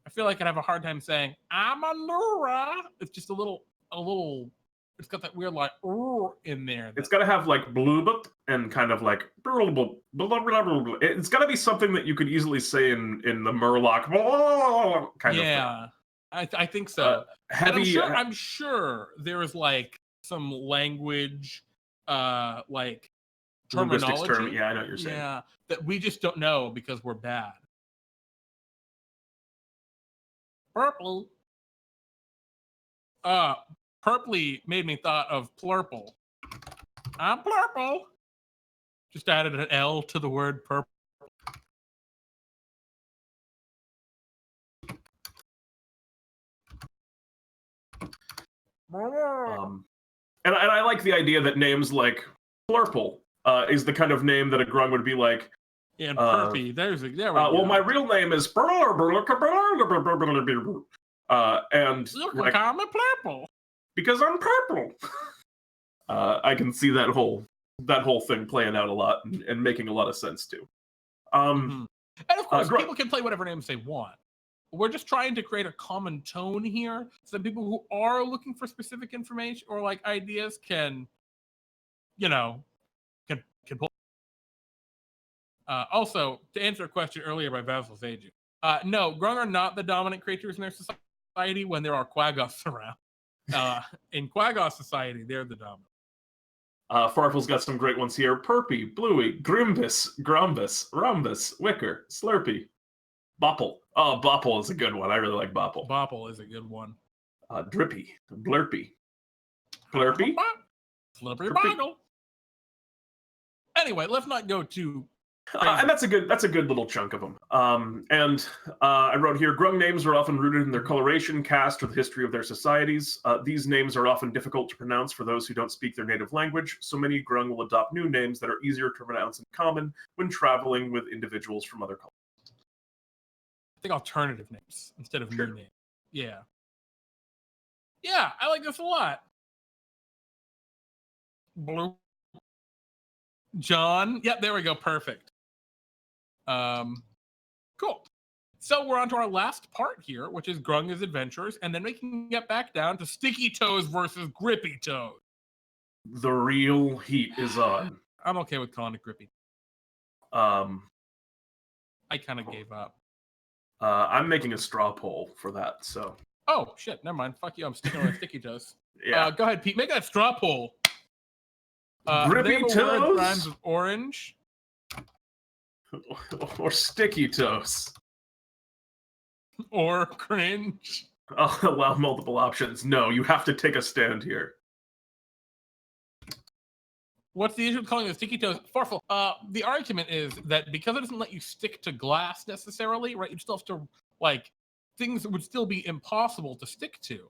I feel like I'd have a hard time saying, I'm a Nura. It's just a little, it's got that weird like, in there. It's got to have like bloobut and kind of like, it's got to be something that you could easily say in the Murloc kind of thing. Yeah, I think so. Heavy. I'm sure there is like some language, like terminology. Yeah, I know what you're saying. Yeah, that we just don't know because we're bad. Purple. Purpley made me thought of plurple. I'm plurple. Just added an L to the word purple. And I like the idea that names like Plurple is the kind of name that a Grung would be like. Yeah, and Purpy. There we go. Well, my real name is and look, like, I'm purple because I'm purple. I can see that whole thing playing out a lot and making a lot of sense too. And of course, people can play whatever names they want. We're just trying to create a common tone here, so that people who are looking for specific information or like ideas can, can pull. Also, to answer a question earlier by Vassal Seiju, no, Grung are not the dominant creatures in their society when there are Quaggoths around. In Quaggoth society, they're the dominant. Farfel's got some great ones here. Perpy, Bluey, Grimbus, Grumbus, Rumbus, Wicker, Slurpy, Bopple. Oh, Bopple is a good one. I really like Bopple. Bopple is a good one. Drippy, Blurpy, Blurpy, Slippery Boggle. Anyway, let's not go too. And that's a good little chunk of them. I wrote here, Grung names are often rooted in their coloration, caste, or the history of their societies. These names are often difficult to pronounce for those who don't speak their native language, so many Grung will adopt new names that are easier to pronounce in common when traveling with individuals from other cultures. I think alternative names instead of new names. Yeah. Yeah, I like this a lot. Blue. John. Yep, there we go. Perfect. Cool. So we're on to our last part here, which is Grung's adventures, and then we can get back down to Sticky Toes versus Grippy Toes. The real heat is on. I'm okay with calling it Grippy. I kind of gave up. I'm making a straw poll for that, so. Oh, shit. Never mind. Fuck you. I'm sticking with Sticky Toes. Yeah. Go ahead, Pete. Make that straw poll. Grippy Toes? Rhymes with orange. Or Sticky Toes. Or cringe. I'll allow multiple options. No, you have to take a stand here. What's the issue with calling it Sticky Toes? Farfel. The argument is that because it doesn't let you stick to glass necessarily, right? You still have to, like, things would still be impossible to stick to.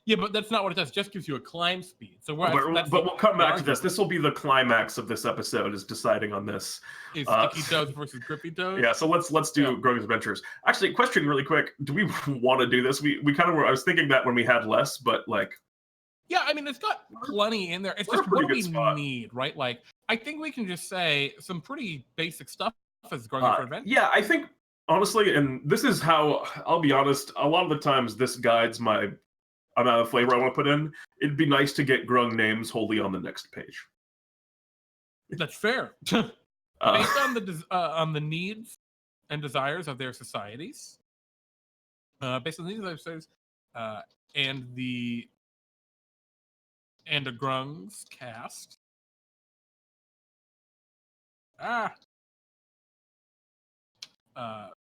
Yeah, but that's not what it does. It just gives you a climb speed. So but we'll come back to this. This will be the climax of this episode, is deciding on this. Is sticky toes versus grippy toes? Yeah, so let's do Grung's Adventures. Actually, question really quick: do we want to do this? We kind of were. I was thinking that when we had less, but like. Yeah, I mean, it's got plenty in there. It's just what do we need, right? Like, I think we can just say some pretty basic stuff as Grung for Adventure. Yeah, I think honestly, and this is how I'll be honest. A lot of the times, this guides my amount of flavor I want to put in. It'd be nice to get Grung names wholly on the next page. That's fair. Based on the needs and desires of their societies, based on these societies, and a Grung's cast.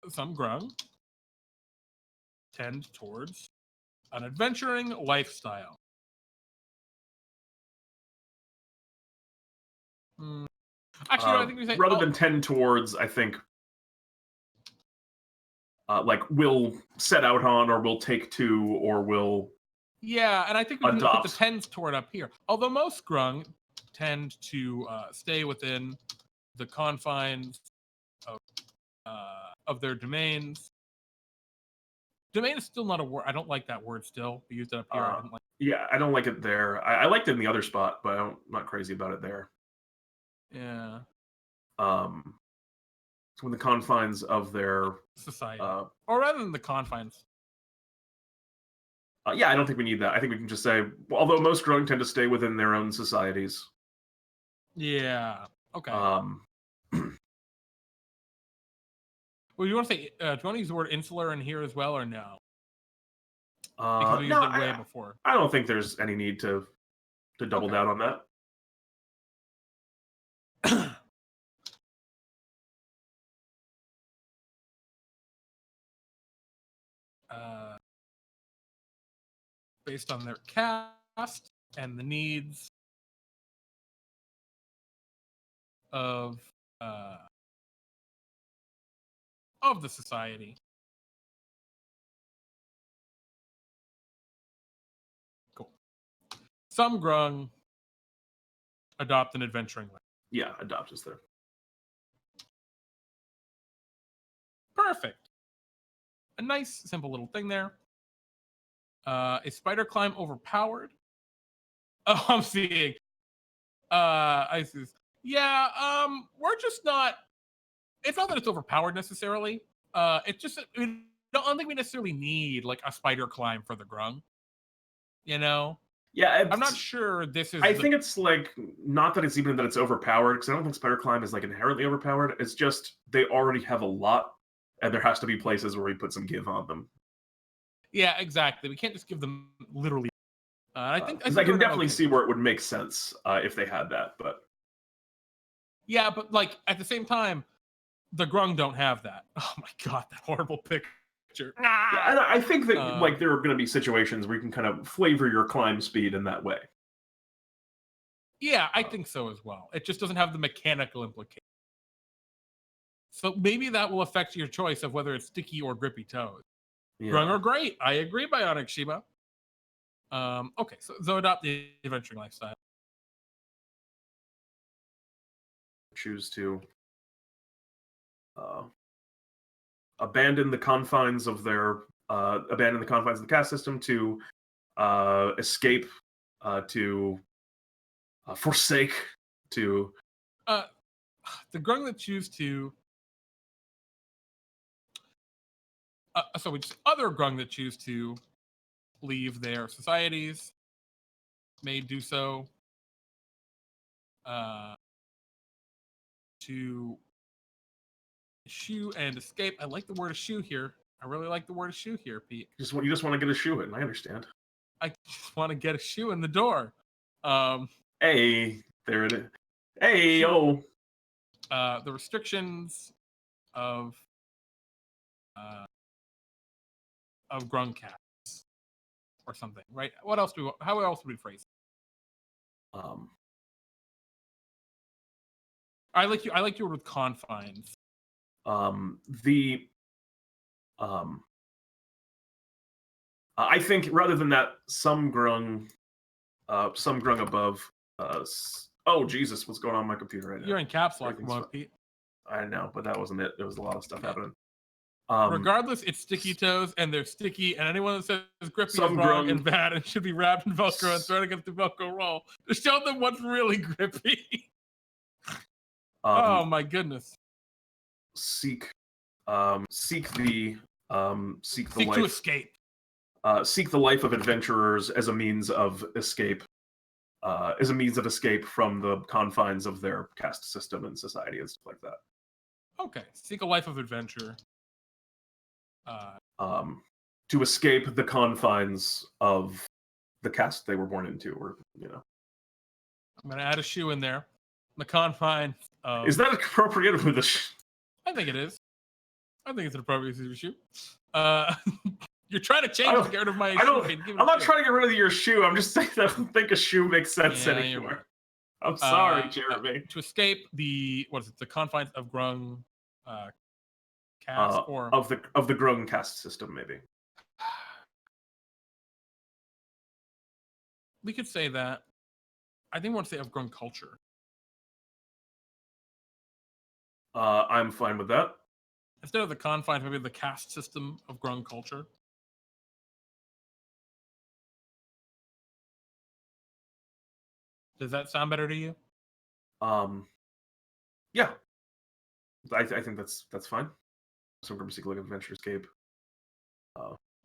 Some Grung tend towards an adventuring lifestyle. Actually, I think we say rather than tend towards, I think, like will set out on, or will take to, or will. Yeah, and I think we can put the tends toward up here. Although most Grung tend to stay within the confines of their domains. Domain is still not a word. I don't like that word still. We used it up here. Yeah, I don't like it there. I liked it in the other spot, but I'm not crazy about it there. Yeah. It's within the confines of their society, or rather than the confines. Yeah, I don't think we need that. I think we can just say, although most Grung tend to stay within their own societies. Yeah. Okay. Well, you want to say? Do you want to use the word insular in here as well, or no? Because we used it way before. I don't think there's any need to double down on that. Based on their cast and the needs of the society. Cool. Some Grung adopt an adventuring life. Yeah, adopt is there. Perfect. A nice, simple little thing there. Is spider climb overpowered? Oh, I'm seeing. I see. Yeah. We're just not. It's not that it's overpowered necessarily. It's just I don't think we necessarily need like a spider climb for the Grung. You know. Yeah, I'm not sure this is. I think it's like not that it's even that it's overpowered, because I don't think spider climb is like inherently overpowered. It's just they already have a lot, and there has to be places where we put some give on them. Yeah, exactly. We can't just give them literally. I think I can definitely see where it would make sense if they had that, but yeah, but like at the same time, the Grung don't have that. Oh my god, that horrible picture. Yeah, and I think that like there are going to be situations where you can kind of flavor your climb speed in that way. Yeah, I think so as well. It just doesn't have the mechanical implication. So maybe that will affect your choice of whether it's sticky or grippy toes. Yeah. Grung are great. I agree, Bionic Sheba. Okay, so adopt the adventuring lifestyle. Choose to abandon the confines of the caste system, to escape, to forsake, to the Grung that choose to other Grung that choose to leave their societies may do so to eschew and escape. I like the word eschew here. I really like the word eschew here, Pete. You just want to get a shoe in. I understand. I just want to get a shoe in the door. Hey, there it is. Hey, yo. The restrictions of Grung cats or something, right? What else how else would we phrase it? I like your word with confines. I think rather than that, some grung above. Oh Jesus, what's going on my computer right now? You're in caps lock mode, Pete. I know, but that wasn't it. There was a lot of stuff happening. Regardless, it's sticky toes, and they're sticky, and anyone that says grippy is Some wrong grung- and bad and should be wrapped in Velcro and thrown against the Velcro roll to show them what's really grippy. Oh my goodness. Seek the Seek to escape. Seek the life of adventurers as a means of escape. As a means of escape from the confines of their caste system and society and stuff like that. Okay, seek a life of adventure. To escape the confines of the caste they were born into, or I'm gonna add a shoe in there. The confines of... Is that appropriate with a I think it is. I think it's an appropriate shoe. You're trying to change to get rid of my shoe. I'm not trying to get rid of your shoe. I'm just saying that I don't think a shoe makes sense anymore. Right. I'm sorry, Jeremy. To escape the confines of Grung caste or of the Grung caste system, maybe. We could say that. I think we want to say of Grung culture. I'm fine with that. Instead of the confines, maybe the caste system of Grung culture. Does that sound better to you? Yeah. I think that's fine. Some group seek like adventure escape.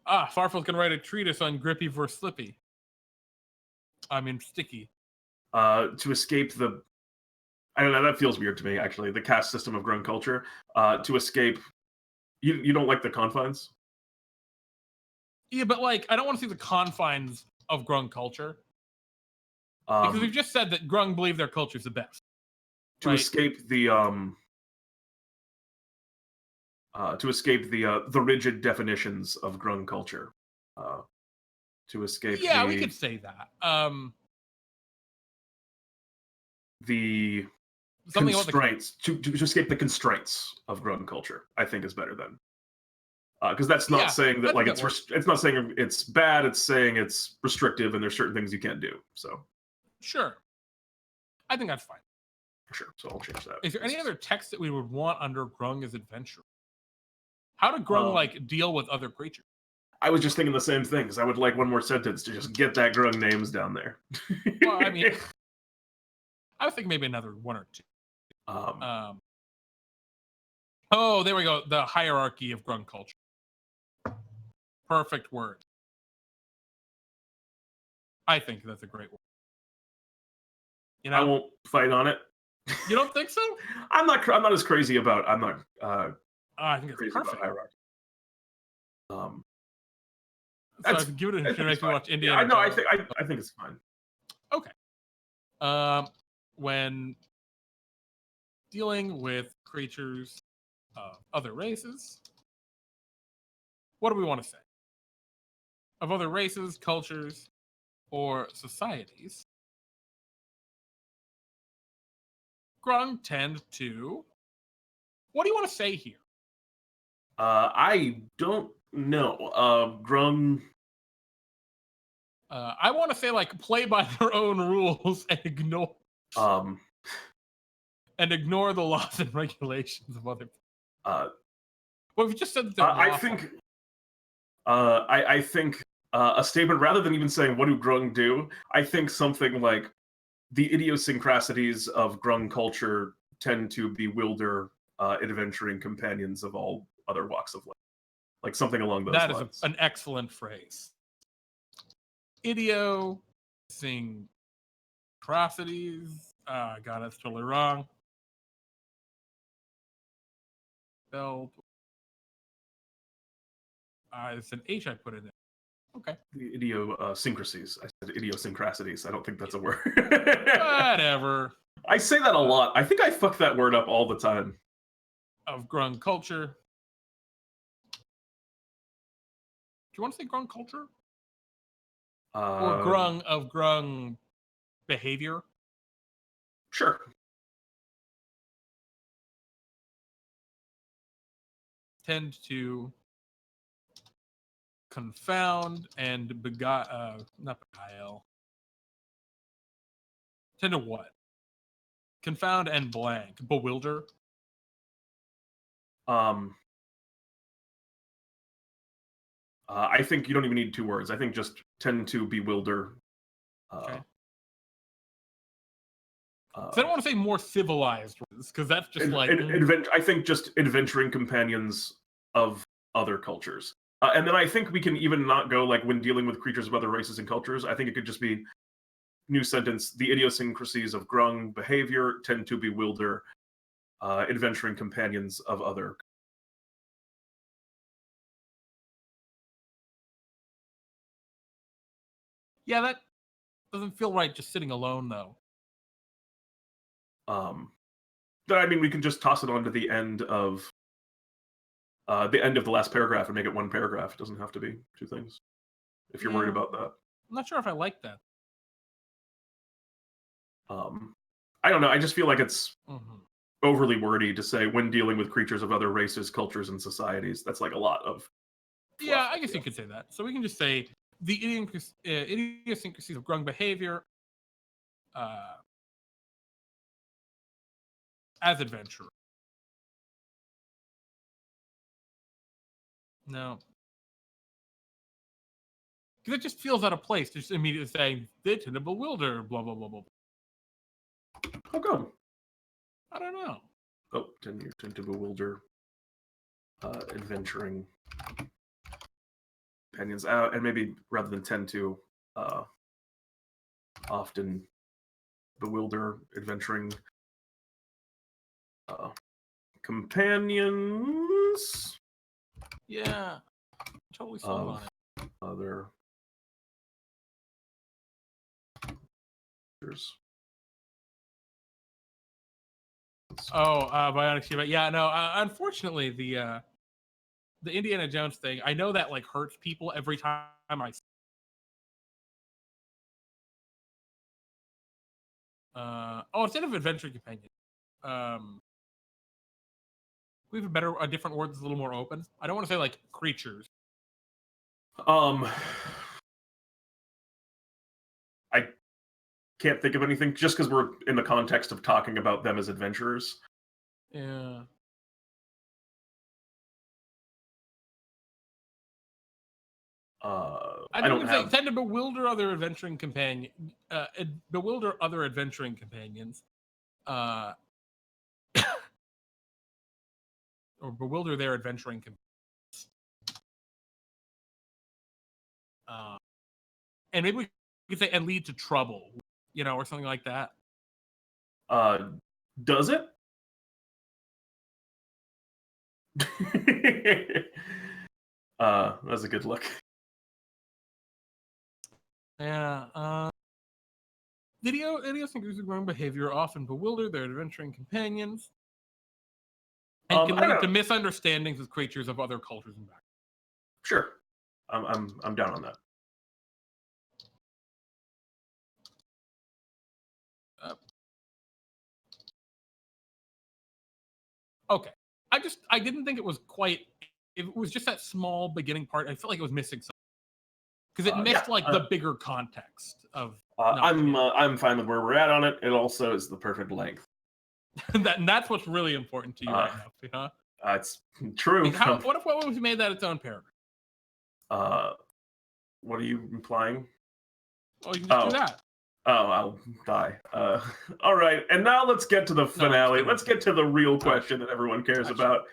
Farfield's gonna write a treatise on grippy versus slippy. I mean sticky. To escape the, I don't know, that feels weird to me actually. The caste system of Grung culture. To escape, you don't like the confines? Yeah, but like I don't want to see the confines of Grung culture. Because we've just said that Grung believe their culture is the best. To escape the the rigid definitions of Grung culture. To escape we could say that. The something constraints to escape the constraints of Grung culture, I think is better than. Because that's not saying that like it's not saying it's bad, it's saying it's restrictive and there's certain things you can't do. So sure. I think that's fine. Sure. So I'll change that. Is there any other text that we would want under Grung as adventure? How did Grung like deal with other creatures? I was just thinking the same thing, because I would like one more sentence to just get that Grung names down there. Well, I mean, I would think maybe another one or two. Oh, there we go. The hierarchy of Grung culture. Perfect word. I think that's a great word. You know, I won't fight on it. You don't think so? I'm not as crazy about. I'm not. I think it's crazy perfect. About hierarchy. So if you give it a should make me watch Indiana. Yeah, no, I think it's fine. Okay. When dealing with creatures of other races, what do we want to say? Of other races, cultures, or societies, Grung tend to. What do you want to say here? I don't know. Grung. I want to say like play by their own rules and ignore. And ignore the laws and regulations of other people. Well, we just said that they're I think a statement rather than even saying what do Grung do, I think something like the idiosyncrasies of Grung culture tend to bewilder adventuring companions of all other walks of life. Like something along those lines. That is an excellent phrase. Idiosyncrasies. God, that's totally wrong. Spelled. It's an H I put in there. Okay. The idiosyncrasies. I said idiosyncrasies. I don't think that's a word. Whatever. I say that a lot. I think I fuck that word up all the time. Of Grung culture. Do you want to say Grung culture? Or Grung behavior? Sure. Tend to confound and not beguile. Tend to what? Confound and blank. Bewilder. I think you don't even need 2 words. I think just tend to bewilder. Okay. So I don't want to say more civilized words, because that's just I think just adventuring companions of other cultures. And then I think we can even not go like when dealing with creatures of other races and cultures. I think it could just be new sentence: the idiosyncrasies of Grung behavior tend to bewilder adventuring companions of other. Yeah, that doesn't feel right just sitting alone, though. I mean, we can just toss it on to the end of the last paragraph and make it 1 paragraph. It doesn't have to be 2 things. If you're worried about that. I'm not sure if I like that. I don't know. I just feel like it's overly wordy to say when dealing with creatures of other races, cultures, and societies. That's like a lot of fluff. Yeah, I guess you could say that. So we can just say the idiosyncrasies of Grung behavior as adventurer. No. Because it just feels out of place to just immediately say, they tend to bewilder, blah, blah, blah, blah. How come? I don't know. Oh, tend to bewilder adventuring companions out, and maybe rather than tend to, often bewilder adventuring companions. Yeah, totally sold on it. Other Bionic Shiva. Yeah, no. Unfortunately, the Indiana Jones thing, I know that like hurts people every time I. Instead of adventure companion, we have a different word that's a little more open. I don't want to say like creatures. I can't think of anything just because we're in the context of talking about them as adventurers. Yeah. I don't have. Tend to bewilder other adventuring companions. Bewilder other adventuring companions. Or bewilder their adventuring companions. And maybe we could say and lead to trouble, or something like that. Does it? That's a good look. Yeah. Idiosyncrasies of Grung behavior often bewilder their adventuring companions and can lead to misunderstandings with creatures of other cultures and backgrounds. Sure, I'm down on that. Okay, I didn't think it was quite. It was just that small beginning part. I felt like it was missing something because it missed the bigger context of. I'm fine with where we're at on it. It also is the perfect length. That's what's really important to you right now, huh? It's true. What if we made that its own paragraph? What are you implying? Oh, you can just do that. Oh, I'll die. All right, and now let's get to the finale. Let's get to the real question that everyone cares about.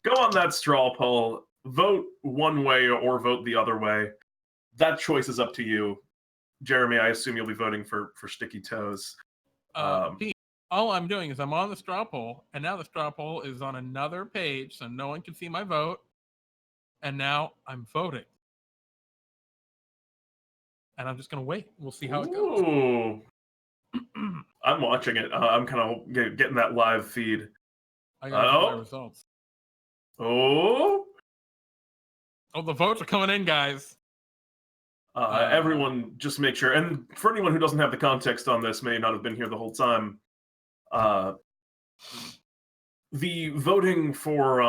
Go on that straw poll. Vote one way or vote the other way. That choice is up to you. Jeremy, I assume you'll be voting for Sticky Toes. Pete, all I'm doing is I'm on the straw poll, and now the straw poll is on another page, so no one can see my vote. And now I'm voting. And I'm just going to wait. We'll see how it goes. I'm watching it. I'm kind of getting that live feed. I got my results. Oh, the votes are coming in, guys. Everyone, just make sure. And for anyone who doesn't have the context on this, may not have been here the whole time. The voting for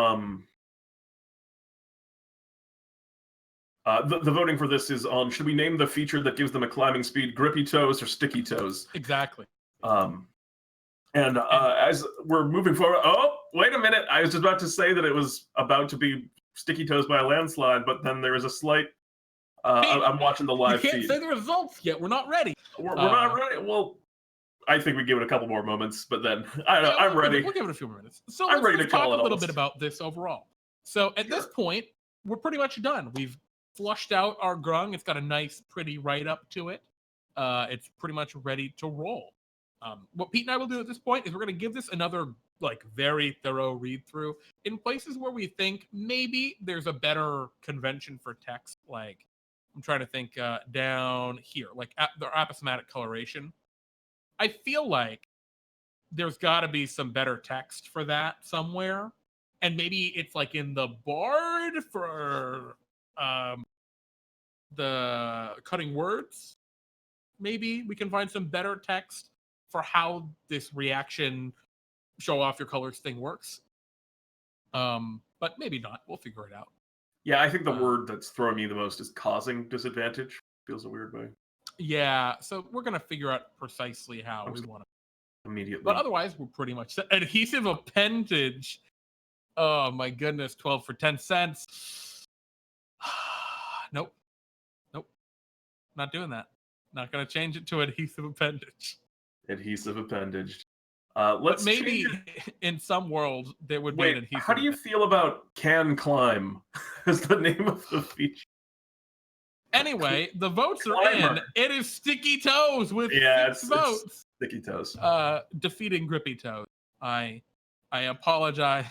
The voting for this is on, should we name the feature that gives them a climbing speed grippy toes or sticky toes? Exactly. And as we're moving forward, oh, wait a minute. I was just about to say that it was about to be sticky toes by a landslide, but then there is a slight, I'm watching the live feed. You can't say the results yet. We're not ready. We're not ready. Well, I think we give it a couple more moments, but then I'm ready. We'll give it a few more minutes. So I'm ready to talk call it a little bit about this overall. So at this point, we're pretty much done. We've flushed out our grung. It's got a nice, pretty write-up to it. It's pretty much ready to roll. What Pete and I will do at this point is we're going to give this another very thorough read through in places where we think maybe there's a better convention for text. Like I'm trying to think down here, like the aposematic coloration. I feel like there's got to be some better text for that somewhere. And maybe it's like in the bard for the cutting words. Maybe we can find some better text for how this reaction show off your colors thing works. But maybe not. We'll figure it out. Yeah, I think the word that's throwing me the most is causing disadvantage. Feels a weird way. Yeah, so we're going to figure out precisely how we want to. Immediately. But otherwise, we're pretty much set. Adhesive appendage. Oh my goodness, 12 for 10 cents. Nope. Not doing that. Not going to change it to adhesive appendage. Adhesive appendage. Let's maybe in some world there would be an adhesive. How do you feel about can climb as the name of the feature? Anyway, the votes are in. It is sticky toes with 6 votes. Sticky toes. Defeating grippy toes. I apologize.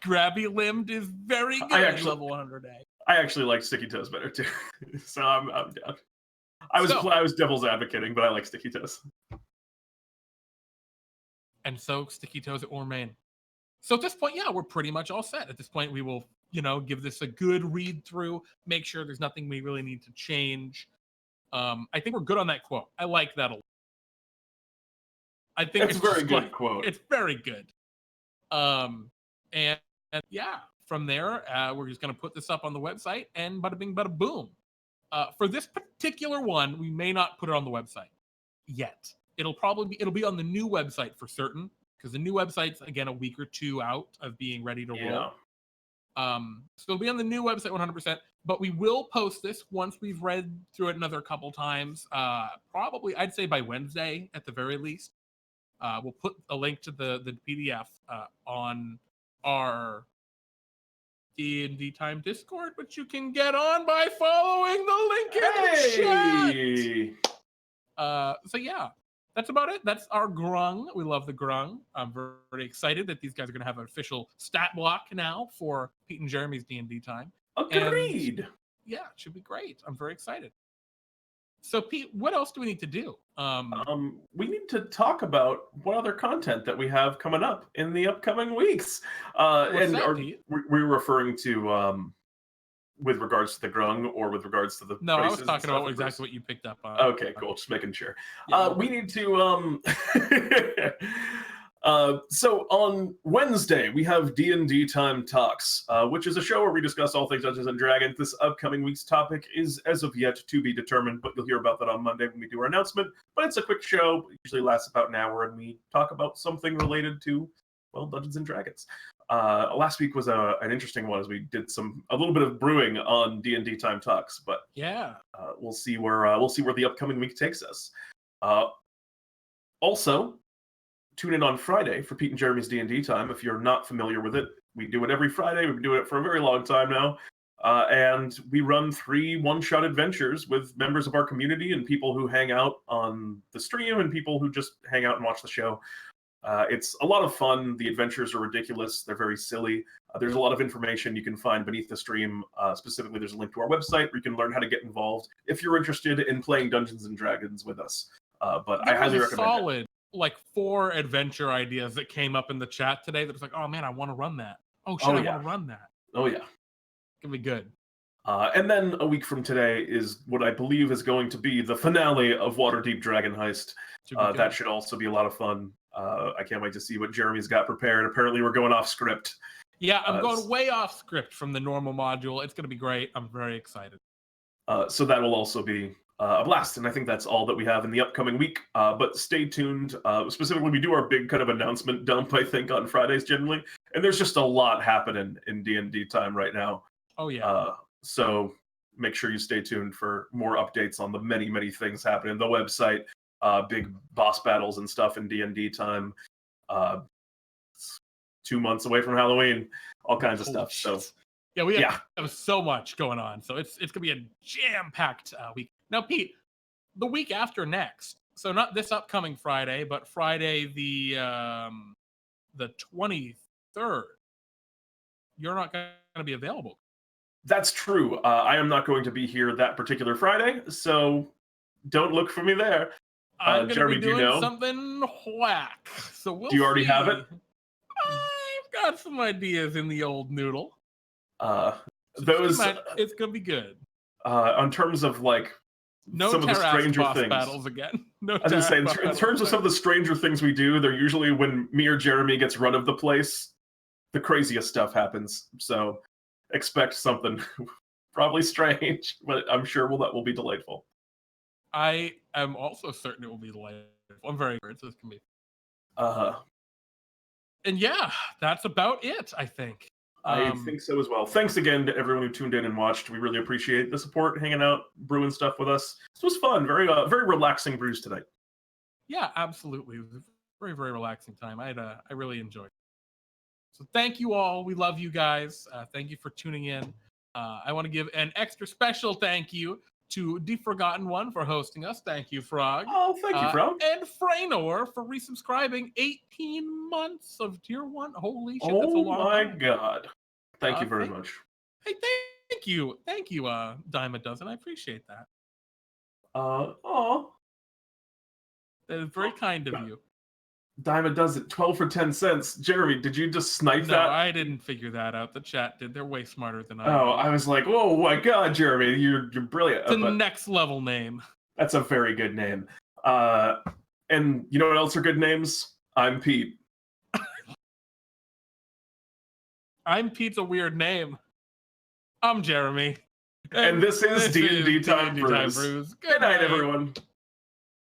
Grabby limbed is very good. Level 100A. I actually like sticky toes better too, so I'm down. I was devil's advocating, but I like sticky toes. And so sticky toes at Ormain. So at this point, yeah, we're pretty much all set. At this point, we will, give this a good read through, make sure there's nothing we really need to change. I think we're good on that quote. I like that a lot. I think it's a very good quote. It's very good. And yeah, from there, we're just going to put this up on the website and bada bing, bada boom. For this particular one, we may not put it on the website yet. It'll be on the new website for certain, because the new website's again a week or two out of being ready to roll. So it'll be on the new website 100%, but we will post this once we've read through it another couple times. Probably, I'd say by Wednesday at the very least. We'll put a link to the PDF on our DnDTime Discord, which you can get on by following the link in the chat. So yeah, that's about it. That's our grung. We love the grung. I'm very excited that these guys are going to have an official stat block now for Pete and Jeremy's D&D time. Agreed. And yeah, it should be great. I'm very excited. So Pete, what else do we need to do? We need to talk about what other content that we have coming up in the upcoming weeks. We're referring to with regards to the grung or with regards to the No, I was talking about exactly what you picked up on. Okay, cool. Just making sure. Yeah, we need to so on Wednesday we have DnDTime Talks, which is a show where we discuss all things Dungeons and Dragons. This upcoming week's topic is as of yet to be determined, but you'll hear about that on Monday when we do our announcement. But it's a quick show. It usually lasts about an hour, and we talk about something related to, well, Dungeons and Dragons. Last week was an interesting one as we did a little bit of brewing on DnDTime Talks, but yeah, we'll see where the upcoming week takes us. Also, tune in on Friday for Pete and Jeremy's D&D Time. If you're not familiar with it, we do it every Friday. We've been doing it for a very long time now. And we run 3 one-shot adventures with members of our community and people who hang out on the stream and people who just hang out and watch the show. It's a lot of fun. The adventures are ridiculous. They're very silly. There's a lot of information you can find beneath the stream. Specifically, there's a link to our website where you can learn how to get involved if you're interested in playing Dungeons and Dragons with us. But I highly recommend it. 4 adventure ideas that came up in the chat today that was like, oh man, I want to run that. I want to run that. Oh yeah. It's gonna be good. And then a week from today is what I believe is going to be the finale of Waterdeep Dragon Heist. That should also be a lot of fun. I can't wait to see what Jeremy's got prepared. Apparently we're going off script. Yeah, I'm going way off script from the normal module. It's going to be great. I'm very excited. So that will also be a blast. And I think that's all that we have in the upcoming week. But stay tuned. Specifically, we do our big kind of announcement dump, I think, on Fridays generally. And there's just a lot happening in DnDTime right now. Oh, yeah. So make sure you stay tuned for more updates on the many, many things happening. The website, big boss battles and stuff in DnDTime. 2 months away from Halloween, all kinds of stuff. Shit. So yeah, we have so much going on. So it's gonna be a jam-packed week. Now, Pete, the week after next. So not this upcoming Friday, but Friday the 23rd. You're not gonna be available. That's true. I am not going to be here that particular Friday, so don't look for me there. I'm gonna Jeremy, be do you doing know? something whack. So we'll Do you already see. have it? I've got some ideas in the old noodle. It's gonna be good. In terms of like no some of the stranger boss things battles again. No, I was gonna say in terms of some of the stranger things we do, they're usually when me or Jeremy gets run of the place, the craziest stuff happens. So expect something probably strange, but I'm sure that will be delightful. I am also certain it will be delightful. I'm very excited. This can be. And yeah, that's about it, I think. I think so as well. Thanks again to everyone who tuned in and watched. We really appreciate the support, hanging out, brewing stuff with us. This was fun. Very relaxing brews tonight. Yeah, absolutely. It was a very, very relaxing time. I really enjoyed it. So thank you all. We love you guys. Thank you for tuning in. I want to give an extra special thank you to The Forgotten One for hosting us. Thank you, Frog. Oh, thank you, Frog. And Fraynor for resubscribing 18 months of Tier 1. Holy shit, oh that's a long time. Oh my god. Thank you very much. Hey, thank you. Thank you, Dime a Dozen. I appreciate that. That is very kind of you. Dime a Dozen, 12 for 10 cents. Jeremy, did you just snipe that? No, I didn't figure that out. The chat did. They're way smarter than I am. Oh, I was like, oh my god, Jeremy, you're brilliant. It's a next level name. That's a very good name. And you know what else are good names? I'm Pete. I'm Pete's a weird name. I'm Jeremy. And this is DnDTime Brews. Brews. Good night, everyone.